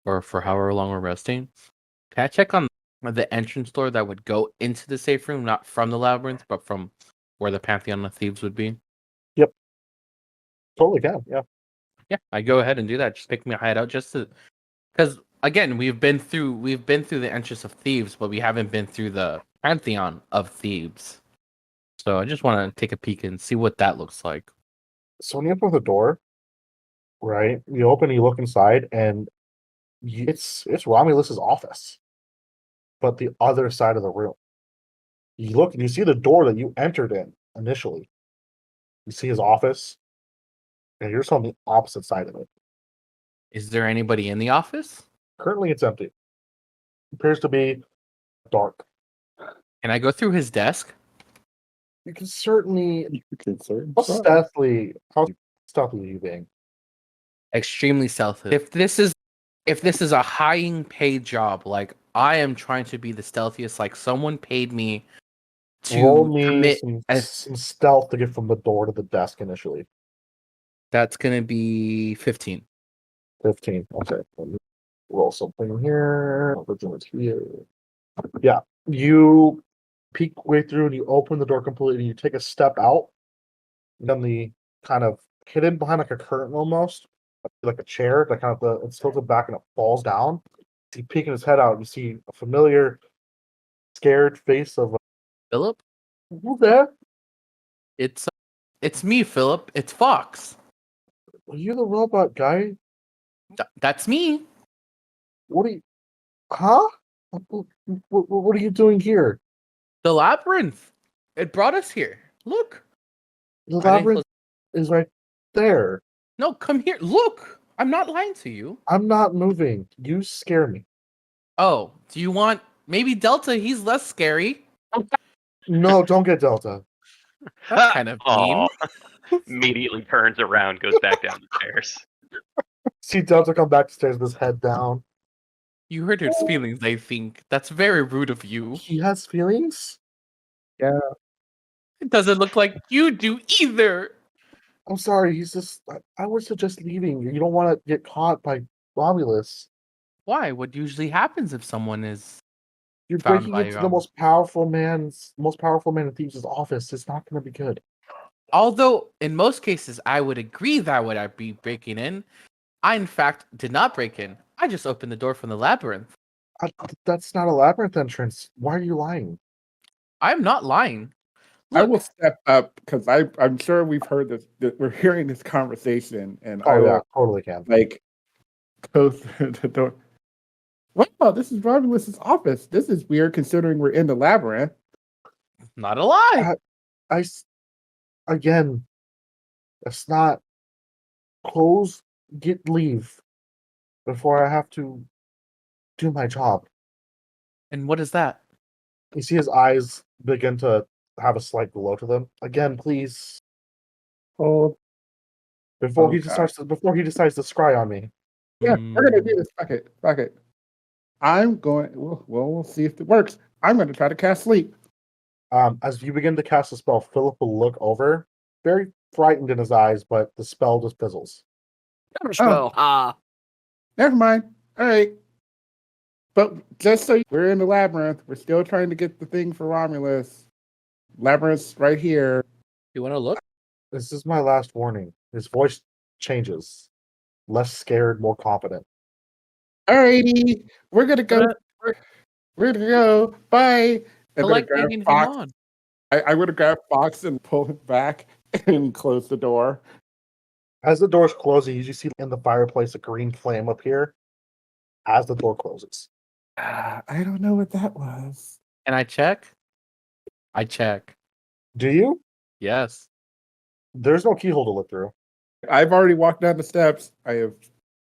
or for however long we're resting, can I check on the entrance door that would go into the safe room, not from the labyrinth, but from where the Pantheon of Thieves would be? Totally can, yeah. Yeah, I go ahead and do that. Just pick me a hideout, just to, because again, we've been through the entrance of Thieves, but we haven't been through the Pantheon of Thieves. So I just want to take a peek and see what that looks like. So when you open the door, right? You open, you look inside, and it's Romulus's office, but the other side of the room. You look and you see the door that you entered in initially. You see his office, and you're just on the opposite side of it. Is there anybody in the office? Currently, it's empty. Appears to be dark. Can I go through his desk? You can certainly. You can certainly How try. stealthy are you being? Extremely stealthy. If this is a high paid job, like I am trying to be the stealthiest, like someone paid me to Roll me commit. some stealth to get from the door to the desk initially. That's gonna be 15. 15. Okay. Let me roll something here. Original here. Yeah. You peek way through and you open the door completely and you take a step out. Then the kind of hidden behind like a curtain almost, like a chair that kind of it's tilted back and it falls down. You peeking his head out and you see a familiar, scared face of Philip? who there? It's me, Philip. It's Fawkes. Are you the robot guy? That's me. What are you? Huh? What are you doing here? The labyrinth. It brought us here. Look. The I didn't labyrinth is right there. No, come here. Look. I'm not lying to you. I'm not moving. You scare me. Oh, do you want maybe Delta? He's less scary. No, don't get Delta. That's kind of mean. Aw. Immediately turns around, goes back down the stairs. See Delta come back to stairs with his head down. You hurt his feelings, I think. That's very rude of you. He has feelings? It doesn't look like you do either. I'm sorry, he's just. I was just leaving. You don't want to get caught by Romulus. Why? What usually happens if someone is You're Found breaking by, into the most powerful man in Thieves' office. It's not going to be good. Although, in most cases, I would agree that would I be breaking in. I, in fact, did not break in. I just opened the door from the labyrinth. That's not a labyrinth entrance. Why are you lying? I'm not lying. I Look, will step up because I'm sure we've heard this. That we're hearing this conversation, and I Oh, will yeah, totally can. like go through the door. Wow, this is Romulus's office. This is weird considering we're in the labyrinth. not a lie. Again, It's not close. Leave before I have to do my job. And what is that? You see his eyes begin to have a slight glow to them. Again, please. Oh, Before Oh, he God. decides to scry on me. Yeah, we're gonna do Mm, this. Fuck it. Fuck it. I'm going. Well, we'll see if it works. I'm going to try to cast sleep. As you begin to cast the spell, Philip will look over, very frightened in his eyes, but the spell just fizzles. Counterspell. Ah. Never mind. All right. But just so we're in the labyrinth, we're still trying to get the thing for Romulus. Labyrinth's right here. you want to look? This is my last warning. His voice changes. Less scared, more confident. Alrighty, we're gonna go. But We're gonna go. Bye. I I'm gonna like grab egging him Fox. on. I'm gonna grab Fox and pull him back and close the door. As the door's closing, you see in the fireplace a green flame appear as the door closes. I don't know what that was. Can I check? I check. Do you? Yes. There's no keyhole to look through. I've already walked down the steps. I have.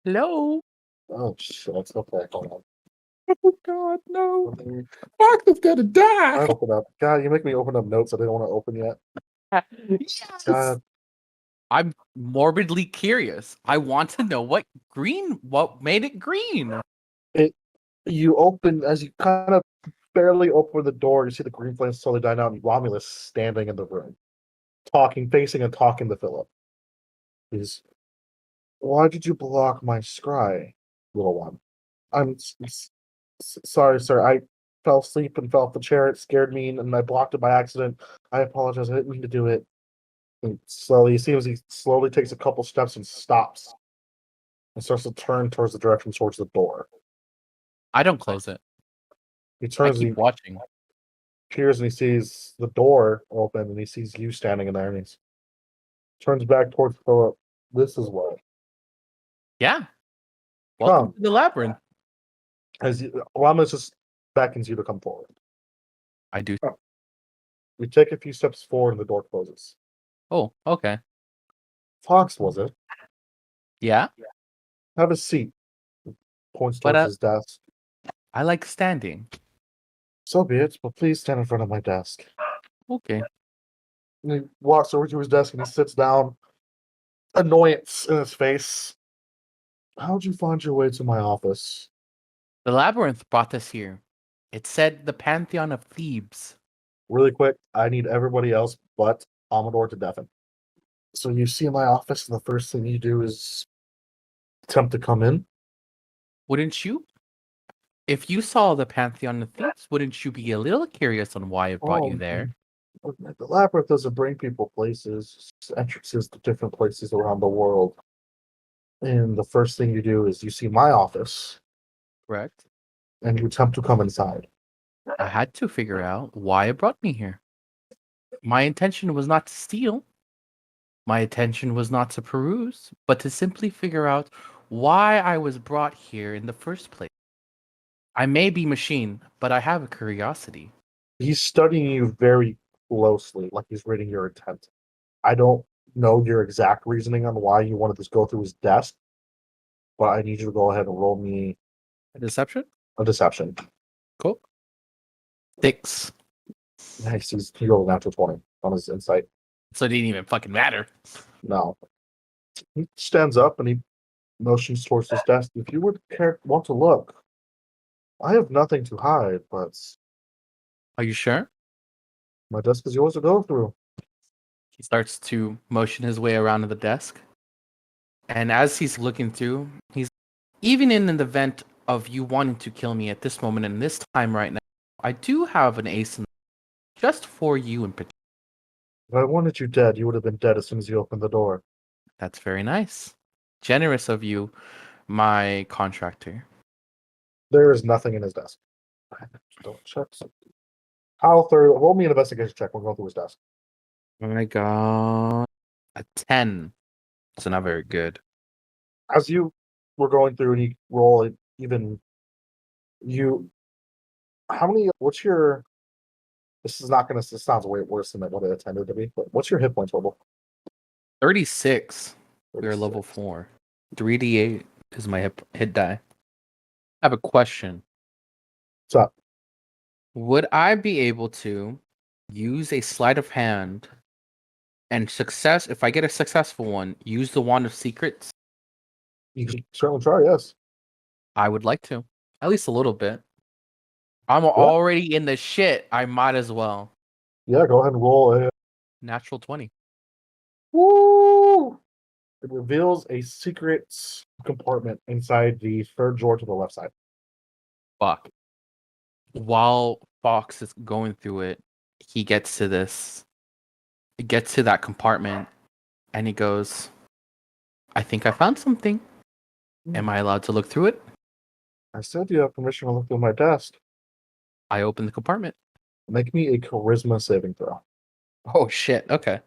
Hello. Oh, shit. Okay, hold on. Oh God, no! Let me Fox is gonna die. open up. God, you make me open up notes I didn't want to open yet. Yes. God, I'm morbidly curious. I want to know what made it green. you open, as you kind of barely open the door, you see the green flame slowly die down, and Romulus standing in the room, facing and talking to Philip. Why did you block my scry, little one? I'm sorry, sir. I fell asleep and fell off the chair. It scared me, and I blocked it by accident. I apologize. I didn't mean to do it. And slowly, you see as he slowly takes a couple steps and stops and starts to turn towards the direction towards the door. I don't close it. He I turns and keep he watching. peers and he sees the door open and he sees you standing in there and he turns back towards Philip. This is why. Yeah. Welcome Come. to the labyrinth. Ramos just beckons you to come forward. I do. We take a few steps forward and the door closes. Oh, okay. Fawkes, was it? Yeah. Have a seat. Points But, towards his desk. I like standing. So be it, but please stand in front of my desk. Okay. And he walks over to his desk and he sits down, annoyance in his face. How'd you find your way to my office? The labyrinth brought us here. It said the Pantheon of Thebes. Really quick, I need everybody else but Amador to deafen. So you see my office, and the first thing you do is attempt to come in. Wouldn't you? If you saw the Pantheon of Thebes, wouldn't you be a little curious on why it brought you there? The labyrinth doesn't bring people places, entrances to different places around the world. And the first thing you do is you see my office, Correct. and you attempt to come inside. I had to figure out why it brought me here. My intention was not to steal. My intention was not to peruse, but to simply figure out why I was brought here in the first place. I may be machine, but I have a curiosity. He's studying you very closely, like he's reading your intent. I don't know your exact reasoning on why you wanted to go through his desk, but I need you to go ahead and roll me A deception? a deception. Cool. 6. Nice. He rolled a natural 20 on his insight. So it didn't even fucking matter. No. He stands up and he motions towards his desk. If you would want to look, I have nothing to hide, but Are you sure? my desk is yours to go through. He starts to motion his way around to the desk. And as he's looking through, he's even in the event of you wanting to kill me at this moment and this time right now, I do have an ace in just for you in particular. If I wanted you dead, you would have been dead as soon as you opened the door. That's very nice. Generous of you, my contractor. There is nothing in his desk. Don't check something. I'll roll me an investigation check. We'll go through his desk. I got a 10. So not very good. As you were going through and you roll it, even you, what's your, this sounds way worse than what it intended to be, but what's your hit point total? 36. We are level 4. 3d8 is my hit die. I have a question. What's up? Would I be able to use a sleight of hand and if I get a successful one, use the Wand of Secrets? You can certainly try, yes. I would like to. At least a little bit. I'm already in the shit. I might as well. Yeah, go ahead and roll a. Natural 20. Woo! It reveals a secret compartment inside the third drawer to the left side. Fuck. While Fawkes is going through it, he gets to that compartment and he goes, I think I found something. Am I allowed to look through it? I said you have permission to look through my desk. I open the compartment. Make me a charisma saving throw. Oh shit, okay.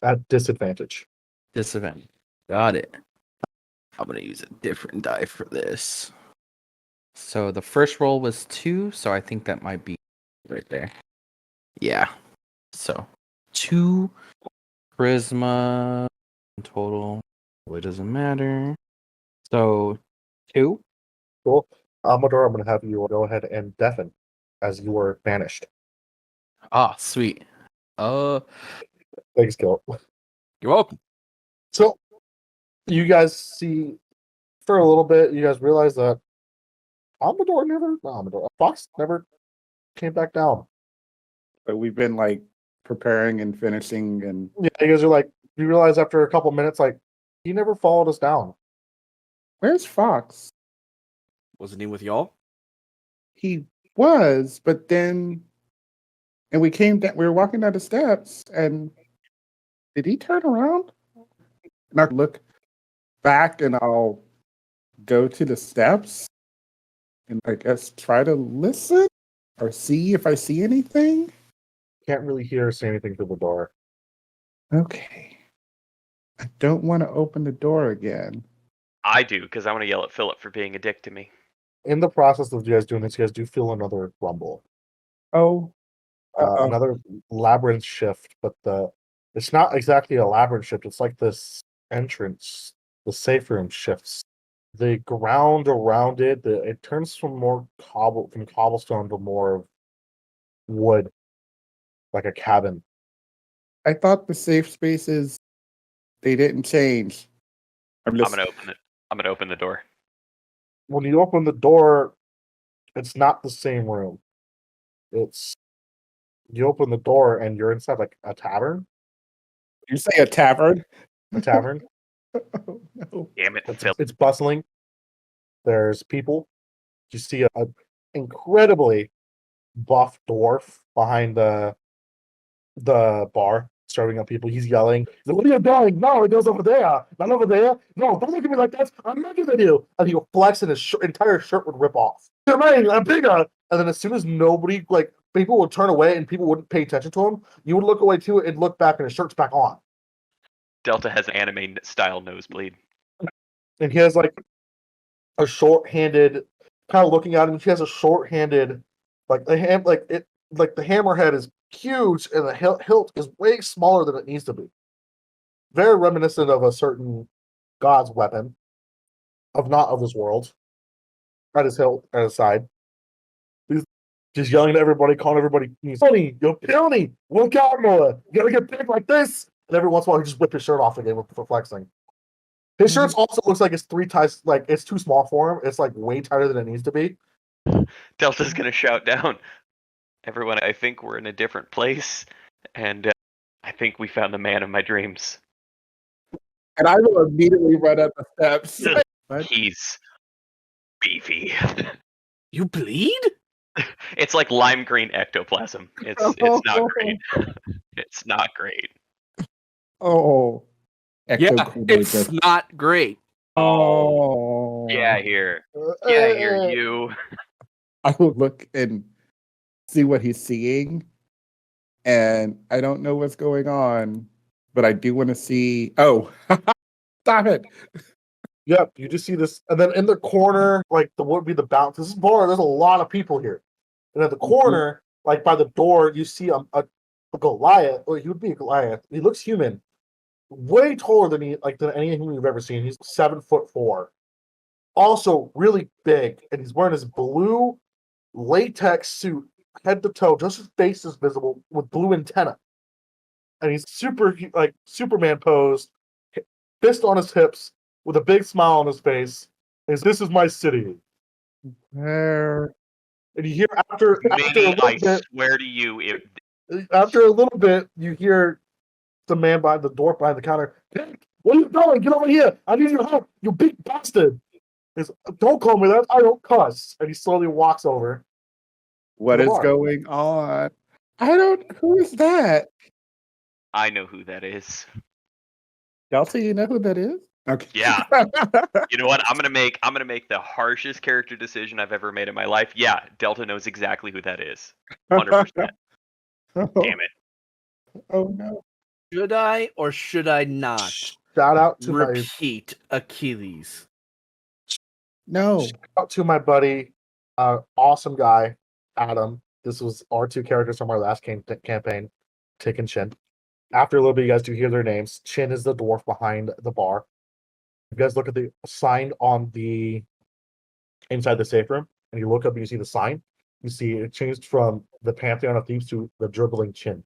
At disadvantage. Disadvantage. Got it. I'm gonna use a different die for this. So the first roll was 2, so I think that might be right there. Yeah. So 2 charisma total. It doesn't matter. So 2. Cool. Amador, I'm going to have you go ahead and deafen as you were banished. Ah, sweet. Thanks, Kilt. You're welcome. So, you guys see, for a little bit, you guys realize that Fawkes never came back down. But we've been like preparing and finishing, and Yeah, you guys are like, you realize after a couple minutes, like, he never followed us down. where's Fawkes? Wasn't he with y'all? He was, but then, and we came down. We were walking down the steps, and did he turn around? And I look back, and I'll go to the steps, and I guess try to listen or see if I see anything. Can't really hear or see anything through the door. Okay, I don't want to open the door again. I do, because I want to yell at Philip for being a dick to me. In the process of you guys doing this, you guys do feel another rumble. Oh, Another labyrinth shift, but it's not exactly a labyrinth shift. It's like this entrance, the safe room shifts. The ground around it, it turns from cobblestone to more of wood, like a cabin. I thought the safe spaces they didn't change. I'm gonna open it. I'm gonna open the door. When you open the door, it's not the same room. You open the door and you're inside like a tavern. You say a tavern? A tavern. Oh, no. Damn it, Philip. It's bustling. There's people. You see a incredibly buff dwarf behind the bar, serving up people. He's yelling, "What are you doing? No, it goes over there. Not over there. No, don't look at me like that. I'm not gonna do." And he would flex, and his entire shirt would rip off. I'm bigger. And then as soon as nobody, like people would turn away and people wouldn't pay attention to him, you would look away too and look back, and his shirt's back on. Delta has an anime style nosebleed. And he has like a short-handed, kind of looking at him. He has a short-handed, like the hand, like the hammerhead is huge, and the hilt is way smaller than it needs to be. Very reminiscent of a certain god's weapon, not of this world. At his hilt, at his side. He's just yelling at everybody, calling everybody, "Tony, you're puny! Look out more! You gotta get big like this!" And every once in a while, he just whip his shirt off again for flexing. His shirt also looks like it's 3 times, like it's too small for him. It's like way tighter than it needs to be. Delta's gonna shout down, "Everyone, I think we're in a different place, and I think we found the man of my dreams." And I will immediately run up the steps. What? He's beefy. You bleed? It's like lime green ectoplasm. It's not great. It's not great. Oh. Yeah, Ecto it's not great. Oh. Yeah, here. Yeah, here, you. I will look and see what he's seeing. And I don't know what's going on, but I do want to see. Oh, stop it. Yep, you just see this, and then in the corner, like the would be the bounce. This is bar. There's a lot of people here, and at the corner, like by the door, you see a Goliath. Well, he would be a Goliath. He looks human, way taller than than anything we've ever seen. He's 7'4". Also really big, and he's wearing his blue latex suit, head to toe, just his face is visible with blue antenna. And he's super like Superman posed, fist on his hips, with a big smile on his face. This is my city. Where? And you hear after a I little bit, swear to you, after a little bit, you hear the man behind the door behind the counter. Hey, where are you going? Get over here! I need your help, you big bastard! He's, don't call me that. I don't cuss. And he slowly walks over. What The is bar. going on? I don't. Who is that? I know who that is. Delta, you know who that is? Okay. Yeah. You know what? I'm gonna make the harshest character decision I've ever made in my life. Yeah, Delta knows exactly who that is. 100%. Damn it. Oh no. Should I or should I not Shout out to repeat Achilles? No. my buddy, awesome guy, Adam. This was our two characters from our last campaign, Tick and Chin. After a little bit, you guys do hear their names. Chin is the dwarf behind the bar. You guys look at the sign on the inside the safe room, and you look up and you see the sign. You see it changed from the Pantheon of Thieves to the Dribbling Chin.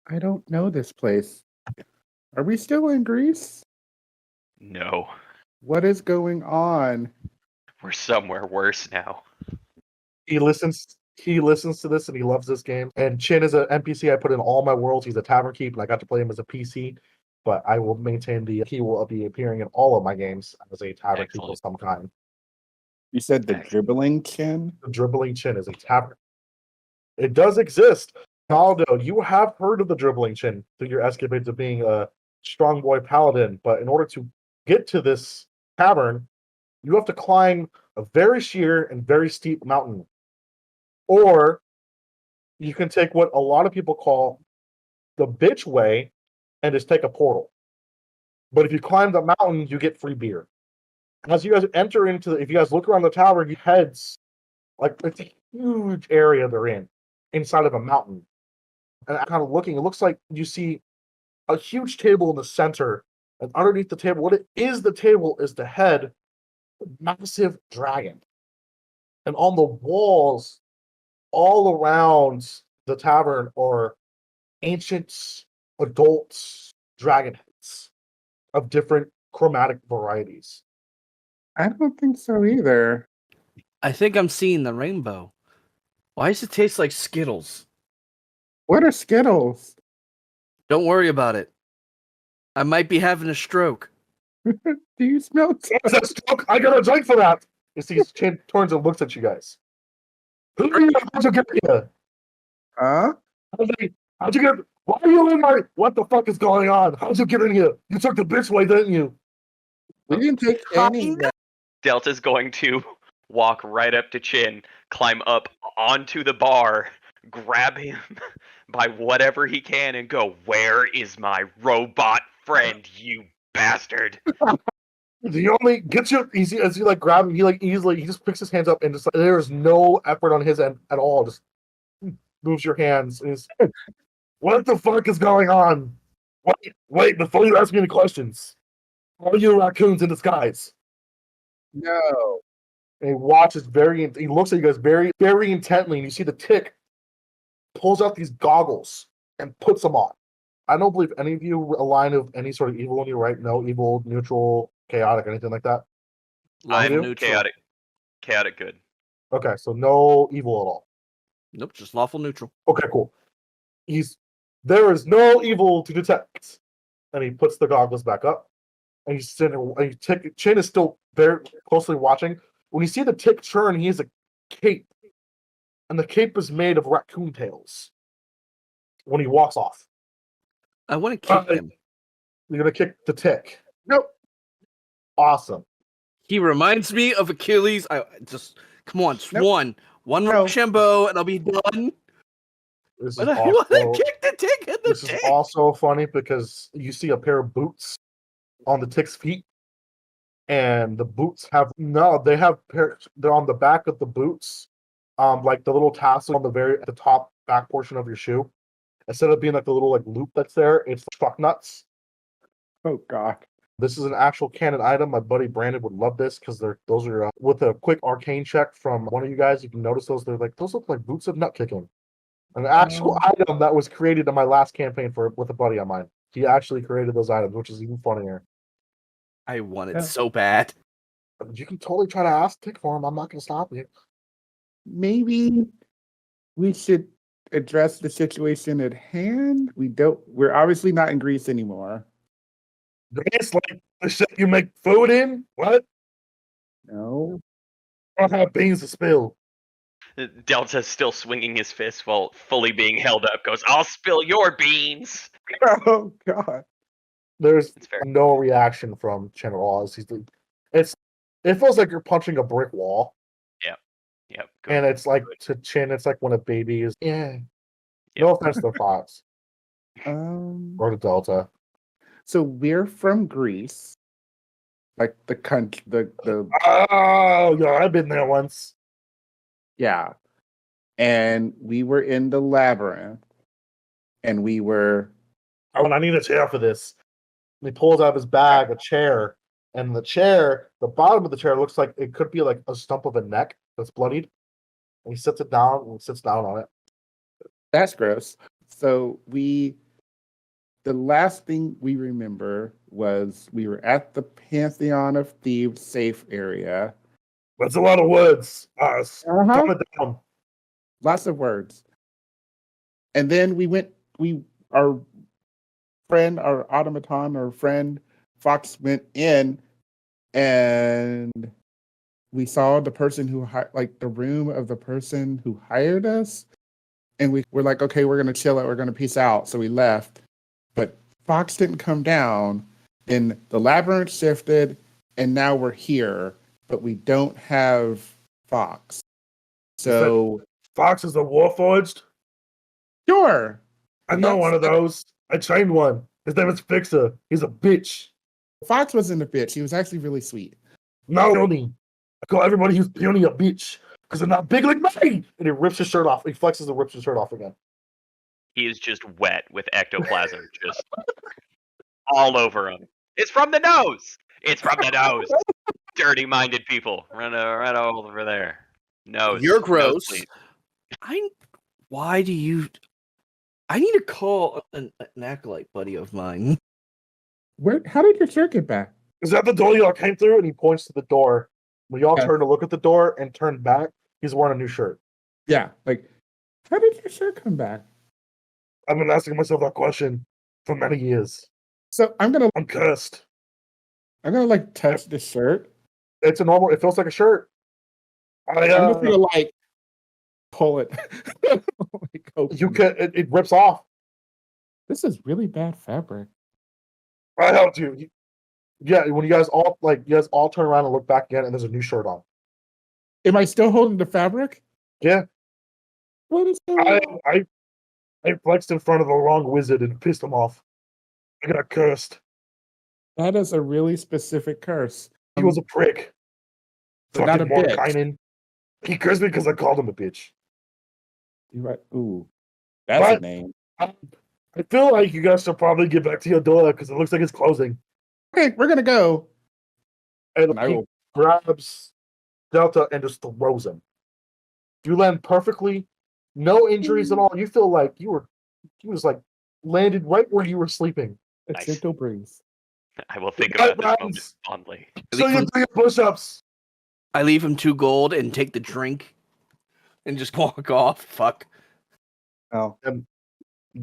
I don't know this place. Are we still in Greece? No, What is going on? we're somewhere worse now. He listens to this and he loves this game. And Chin is an NPC I put in all my worlds. He's a tavern keep, and I got to play him as a PC. But I will maintain he will be appearing in all of my games as a tavern keep of some kind. You said the dribbling chin? The Dribbling Chin is a tavern. It does exist. Rolando, you have heard of the Dribbling Chin through your escapades of being a strong boy paladin, but in order to get to this tavern, you have to climb a very sheer and very steep mountain. Or you can take what a lot of people call the bitch way and just take a portal. But if you climb the mountain, you get free beer. As you guys enter if you guys look around the tower, you heads, like, it's a huge area they're in, inside of a mountain. And I'm kind of looking, it looks like you see a huge table in the center, and underneath the table, the table is the head of a massive dragon. And on the walls, all around the tavern, are ancient adult dragon heads of different chromatic varieties. I don't think so either. I think I'm seeing the rainbow. Why does it taste like Skittles? What are Skittles? Don't worry about it. I might be having a stroke. Do you smell? I got a drink for that. You see, Chin turns and looks at you guys. How'd you get here? Huh? How'd you get? Why are you in my? What the fuck is going on? How'd you get in here? You took the bitch way, didn't you? We didn't take any. Delta's going to walk right up to Chin, climb up onto the bar, grab him by whatever he can, and go, "Where is my robot friend, you bastard?" He only gets you easy as you like grab him. He just picks his hands up and just there is no effort on his end at all. Just moves your hands. And he's, what the fuck is going on? Wait! Before you ask me any questions, are you raccoons in disguise? No. And he watches he looks at you guys very, very intently, and you see the tick pulls out these goggles and puts them on. I don't believe any of you align with any sort of evil in you, right? No evil, neutral, chaotic, anything like that? I'm neutral. chaotic good. Okay, so no evil at all. Nope, just lawful neutral. Okay, cool. There is no evil to detect. And he puts the goggles back up. And he's sitting, and Chin is still very closely watching. When you see the tick turn, he has a cape. And the cape is made of raccoon tails. When he walks off. I want to kick him. You're going to kick the tick. Nope. Awesome. He reminds me of Achilles. Come on, just Nope. one No. Rochambeau, and I'll be done. This is But I want also, to kick the tick in the this is tick. also funny because you see a pair of boots on the tick's feet. And the boots they're on the back of the boots. Like the little tassel on at the top back portion of your shoe. Instead of being like the little like loop that's there, it's truck nuts. Oh God. This is an actual canon item. My buddy Brandon would love this because those are with a quick arcane check from one of you guys. You can notice those. Those look like boots of nut kicking. An actual item that was created in my last campaign with a buddy of mine. He actually created those items, which is even funnier. I want it Yeah. so bad. You can totally try to ask Tick for him. I'm not going to stop you. Maybe we should address the situation at hand. We're obviously not in Greece anymore. It's like the shit you make food in? What? No. I don't have beans to spill. Delta's still swinging his fist while fully being held up. Goes, I'll spill your beans. Oh God. There's It's fair. no reaction from Channel Oz. It feels like you're punching a brick wall. Yep. And it's like to Chin, it's like when a baby is. Yeah. No offense to the Fawkes or the Delta. So we're from Greece, like the country. The Oh, yeah, I've been there once. yeah, and we were in the labyrinth, and we were. Oh, and I need a chair for this. And he pulls out of his bag a chair, and the bottom of the chair looks like it could be like a stump of a neck that's bloodied. And he sits down on it. That's gross. So the last thing we remember was we were at the Pantheon of Thieves safe area. That's a lot of words. Calm it down. Lots of words. And then our automaton, our friend Fawkes went in and we saw the person the room of the person who hired us. And we were like, okay, we're going to chill out. We're going to peace out. So we left. But Fawkes didn't come down. Then the labyrinth shifted. And now we're here. But we don't have Fawkes. So. Fawkes is a Warforged? Sure. I know one of those. I trained one. His name is Fixer. He's a bitch. Fawkes wasn't a bitch. He was actually really sweet. No, Peony. I call everybody who's Peony a bitch because they're not big like me. And he rips his shirt off. He flexes and rips his shirt off again. He is just wet with ectoplasm, just all over him. It's from the nose. It's from the nose. Dirty-minded people, run all over there. Nose. You're Nose, gross. please. Why do you? I need to call an acolyte buddy of mine. How did your shirt get back? Is that the door y'all came through? And he points to the door. When y'all turn to look at the door and turn back, he's wearing a new shirt. Yeah, how did your shirt come back? I've been asking myself that question for many years. So I'm cursed. touch the shirt. It feels like a shirt. I'm just gonna pull it. It rips off. This is really bad fabric. I helped you. Yeah, when you guys all turn around and look back again, and there's a new shirt on. Am I still holding the fabric? Yeah. What is going on? I flexed in front of the wrong wizard and pissed him off. I got cursed. That is a really specific curse. He was a prick. But not a bitch. Mordenkainen. He cursed me because I called him a bitch. You're right. Ooh, that's a name. I feel like you guys should probably get back to your door because it looks like it's closing. Okay, we're gonna go. And he grabs Delta and just throws him. You land perfectly, no injuries at all. You feel like you was landed right where you were sleeping. A Nice. gentle breeze. I will think about this moment fondly. So you do your push-ups. I leave him 2 gold and take the drink, and just walk off. Fuck. Oh, And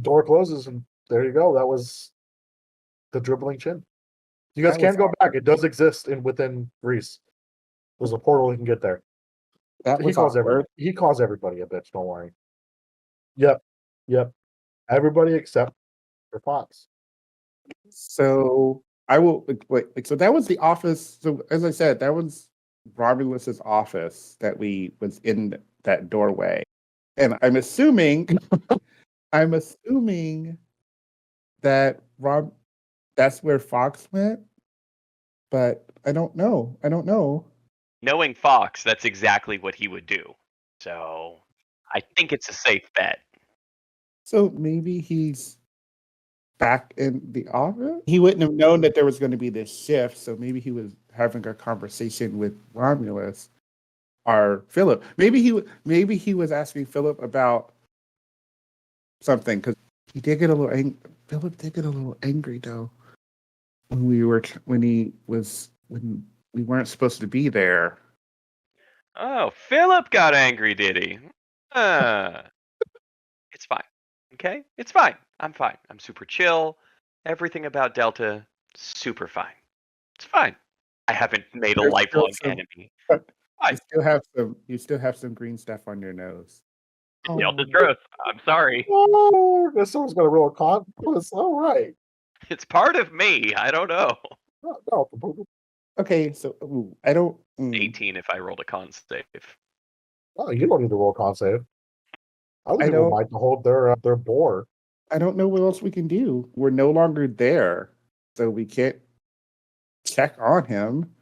door closes, and there you go. That was the dribbling chin. You guys can go back. It does exist within Greece. There's a portal you can get there. He calls everybody a bitch. Don't worry. Yep. Everybody except for Fawkes. So I will so that was the office. So as I said, that was Romulus's office that was in that doorway. And I'm assuming that that's where Fawkes went, but I don't know. Knowing Fawkes, that's exactly what he would do. So I think it's a safe bet. So maybe he's back in the office. He wouldn't have known that there was going to be this shift, so maybe he was having a conversation with Romulus or Philip. Maybe he was asking Philip about something because he did get a little angry. Philip did get a little angry though when we weren't supposed to be there. Oh, Philip got angry, did he? It's fine. Okay? It's fine. I'm fine. I'm super chill. Everything about Delta, super fine. It's fine. I haven't made a There's lifelong still some- enemy. You Fine. still have some green stuff on your nose. Delta truth. I'm sorry. Oh, this someone's got a real con. It's all right. It's part of me. I don't know. No, Okay, so I don't. 18 if I rolled a con save. no, you don't need to roll con save. Other I people don't- might hold their boar. I don't know what else we can do. We're no longer there, so we can't check on him.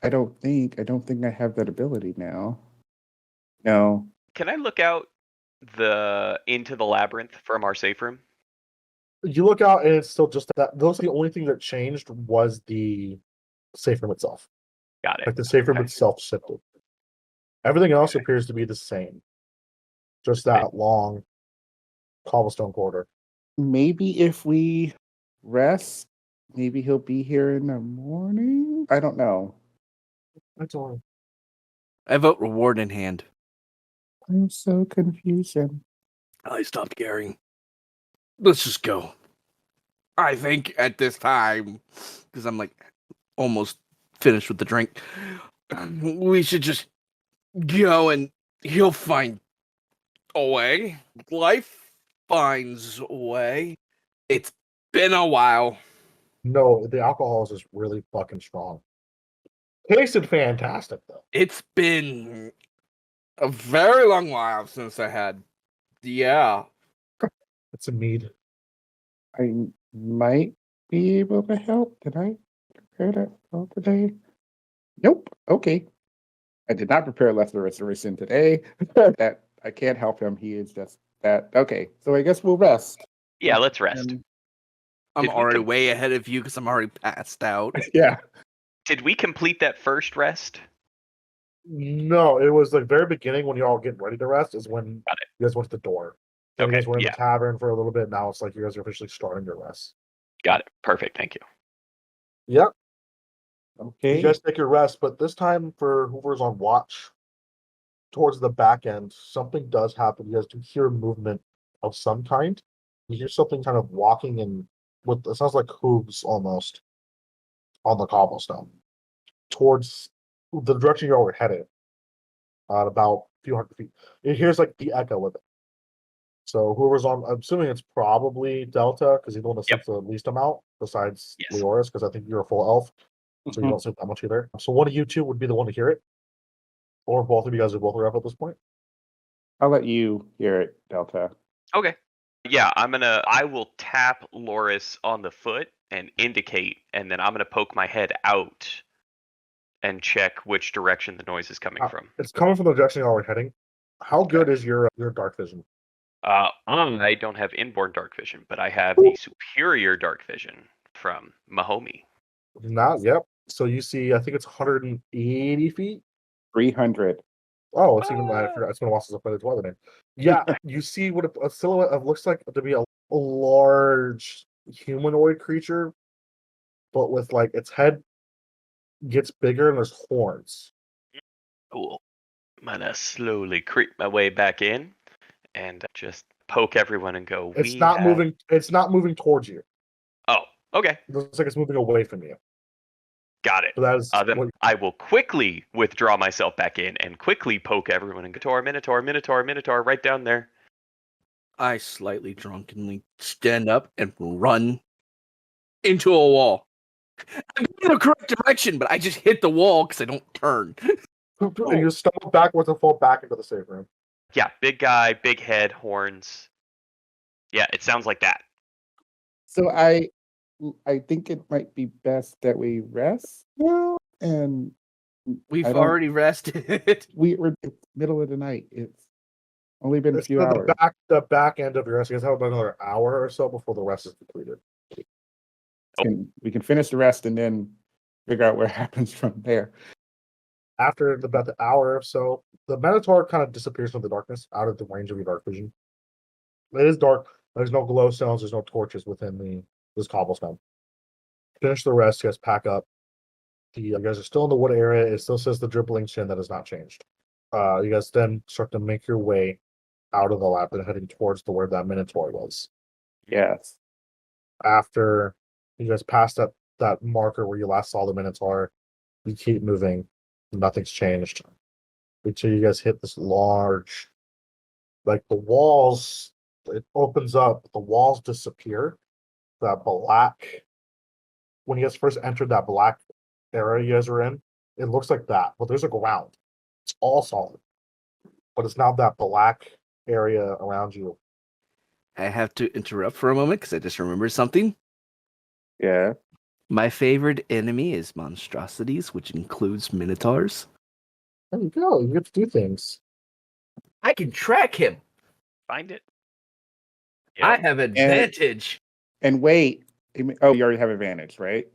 I don't think I have that ability now. No. Can I look out into the labyrinth from our safe room? You look out and it's still just that. Those are the only thing that changed was the safe room itself. Got it. Like the safe room Okay. itself shifted. Everything else Okay. appears to be the same. Just that long cobblestone corridor. Maybe if we rest, maybe he'll be here in the morning. I don't know. That's all. I vote reward in hand. I'm so confusing. I stopped caring. Let's just go. I think at this time, because I'm like almost finished with the drink, we should just go and he'll find a way. Life finds a way. It's been a while. No, the alcohol is just really fucking strong. Tasted fantastic though. It's been a very long while since I had. Yeah. It's a mead. I might be able to help. Did I prepare that well today? Nope. Okay. I did not prepare Lesser Restoration today. That I can't help him. He is just that. Okay. So I guess we'll rest. Yeah, let's rest. I'm Did we already com- way ahead of you because I'm already passed out. Yeah. Did we complete that first rest? No, it was the very beginning when you're all getting ready to rest is when Got it. you guys went to the door. And you Okay, guys were in yeah. the tavern for a little bit. Now it's like you guys are officially starting your rest. Got it. Perfect. Thank you. Yep. Okay. You guys take your rest, but this time for whoever's on watch, towards the back end, something does happen. You guys do hear movement of some kind. You hear something kind of walking in with it sounds like hooves almost on the cobblestone towards the direction you're already headed. At about a few hundred feet. It hears like the echo of it. So whoever's on, I'm assuming it's probably Delta because he's the one that Yep. sleeps the least amount besides Yes. Lhoris because I think you're a full elf, so you Mhm. don't sleep that much either. So one of you two would be the one to hear it, or both of you guys are both are up at this point. I'll let you hear it, Delta. Okay. Yeah, I will tap Lhoris on the foot and indicate, and then I'm gonna poke my head out and check which direction the noise is coming from. It's coming from the direction you're already heading. How good is your dark vision? I don't have inborn dark vision, but I have the superior dark vision from Mahomie. Not yep. So you see, I think it's 180 feet. 300. Oh, it's even I forgot. It's been a while since I played the Twilight name. Yeah, you see what a silhouette of looks like to be a large humanoid creature, but with like its head gets bigger and there's horns. Cool. I'm gonna slowly creep my way back in and just poke everyone and go. It's not moving. It's not moving towards you. Oh, okay, It looks like it's moving away from you. got it. So that is Then what- I will quickly withdraw myself back in and quickly poke everyone and go, Minotaur, right down there. I slightly drunkenly stand up and run into a wall. I'm in the correct direction, but I just hit the wall because I don't turn. and you stumble backwards and fall back into the safe room. Yeah, big guy, big head, horns. Yeah, it sounds like that. So I think it might be best that we rest now, and We've I don't- already rested. we're in the middle of the night. It's only been a It's few hours. the back end of your rest. You guys have about another hour or so before the rest is completed. We can finish the rest and then figure out what happens from there. After about the hour or so, the Minotaur kind of disappears from the darkness, out of the range of your dark vision. It is dark. There's no glowstones. There's no torches within this cobblestone. Finish the rest. You guys pack up. You guys are still in the wood area. It still says the dribbling chin. That has not changed. You guys then start to make your way out of the lab and heading towards where that Minotaur was. Yes. After you guys pass that marker where you last saw the Minotaur, you keep moving. Nothing's changed until you guys hit this large, like the walls. It opens up. The walls disappear. That black. When you guys first entered that black area you guys are in, it looks like that, but there's a ground. It's all solid, but it's now that black area around you. I have to interrupt for a moment because I just remembered something. Yeah. My favorite enemy is monstrosities, which includes minotaurs. There you go. You get to do things. I can track him. Find it. I Yep. have advantage. And wait. Oh, you already have advantage, right?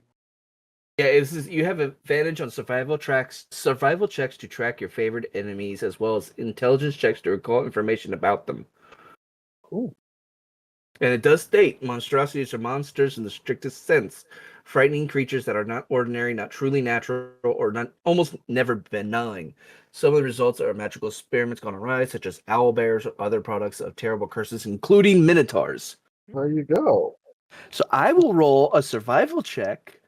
Yeah, you have advantage on survival checks to track your favorite enemies, as well as intelligence checks to recall information about them. Cool. And it does state monstrosities are monsters in the strictest sense, frightening creatures that are not ordinary, not truly natural, or not almost never benign. Some of the results are magical experiments gone awry, such as owl bears or other products of terrible curses, including minotaurs. There you go. So I will roll a survival check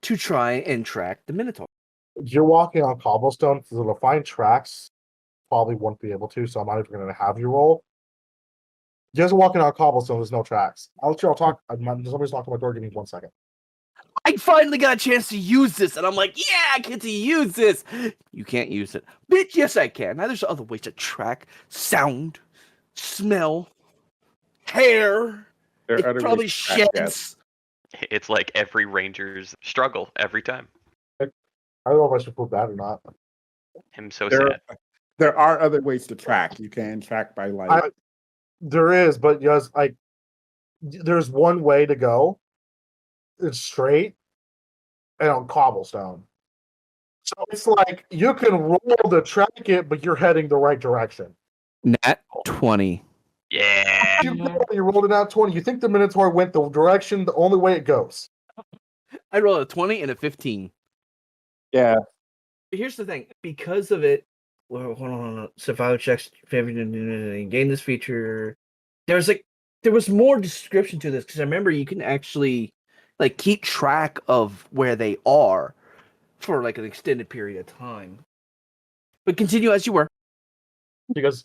to try and track the minotaur. You're walking on cobblestone, so to find tracks, probably won't be able to, so I'm not even going to have you roll. Just walking on cobblestone, there's no tracks. I'll talk. Somebody's knocking on my door. Give me 1 second. I finally got a chance to use this, and I'm like, yeah, I get to use this. You can't use it. Bitch, yes, I can. Now there's other ways to track sound, smell, hair. There are It other probably ways to track that. sheds. It's like every ranger's struggle every time. I don't know if I should feel bad or not. I'm so There, sad. there are other ways to track. You can track by light. There is, but yes, there's one way to go. It's straight and on cobblestone. So it's like you can roll to track it, but you're heading the right direction. Nat 20. Yeah. You rolled it out 20. You think the Minotaur went the direction, the only way it goes. I rolled a 20 and a 15. Yeah. Here's the thing. Because of it, well, hold on. Survival checks, gain this feature. There was more description to this, because I remember you can actually keep track of where they are for an extended period of time. But continue as you were. You guys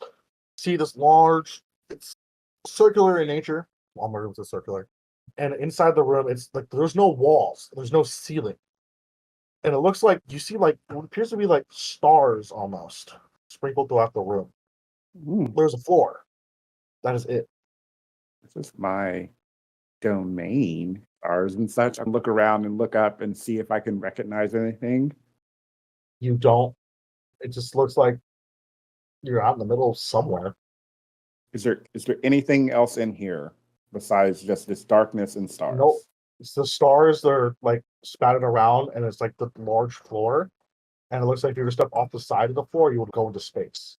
see this large, it's circular in nature. All my rooms are circular. And inside the room, it's like there's no walls, there's no ceiling. And it looks like you see what appears to be like stars almost sprinkled throughout the room. There's a floor. That is it. This is my domain, stars and such. I look around and look up and see if I can recognize anything. You don't. It just looks like you're out in the middle of somewhere. Is there anything else in here besides just this darkness and stars? Nope. It's the stars, they're spattered around, and it's like the large floor. And it looks like if you were to step off the side of the floor, you would go into space.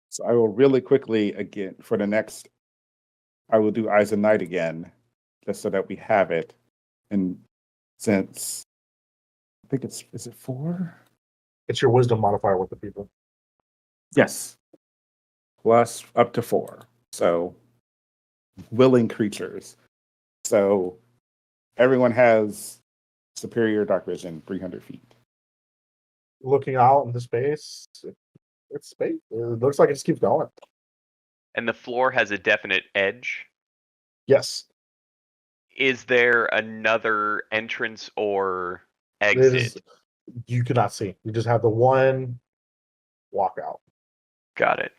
So I will really quickly again for the next. I will do Eyes of Night again, just so that we have it. And since I think is it 4? It's your wisdom modifier with the people. Yes. Plus up to 4. So willing creatures. So everyone has superior dark vision, 300 feet. Looking out into space, it's space. It looks like it just keeps going. And the floor has a definite edge. Yes. Is there another entrance or It exit? is, you cannot see. You just have the one walkout. Got it.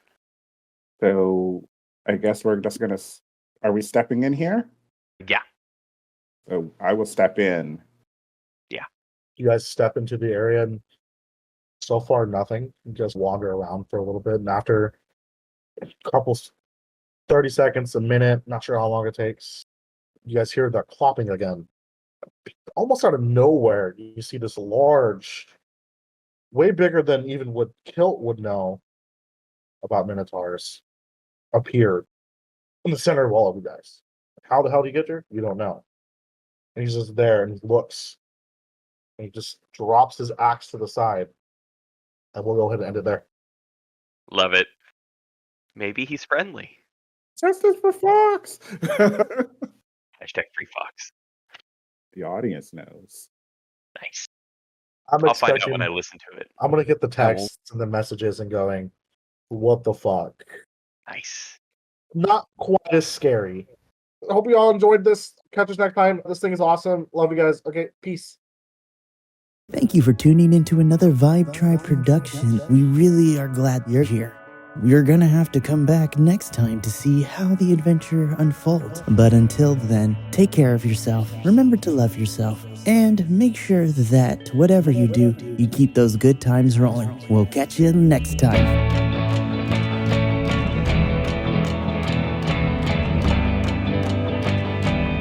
So I guess we're just gonna. Are we stepping in here? Yeah. So I will step in. You guys step into the area, and so far nothing. You just wander around for a little bit, and after a couple 30 seconds, a minute, not sure how long it takes, you guys hear that clopping again. almost out of nowhere, you see this large, way bigger than even what Kilt would know about Minotaurs, appear in the center of all of you guys. How the hell did he get there? You don't know. And he's just there and he looks. And he just drops his axe to the side. And we'll go ahead and end it there. Love it. Maybe he's friendly. Justice for Fawkes. Hashtag free Fawkes. The audience knows. Nice. I'm I'll find out expecting. when I listen to it. I'm gonna get the texts and the messages and going, what the fuck? Nice. Not quite as scary. I hope you all enjoyed this. Catch us next time. This thing is awesome. Love you guys. Okay, peace. Thank you for tuning into another Vibe Tribe production. We really are glad you're here. We're gonna have to come back next time to see how the adventure unfolds. But until then, take care of yourself, remember to love yourself, and make sure that whatever you do, you keep those good times rolling. We'll catch you next time.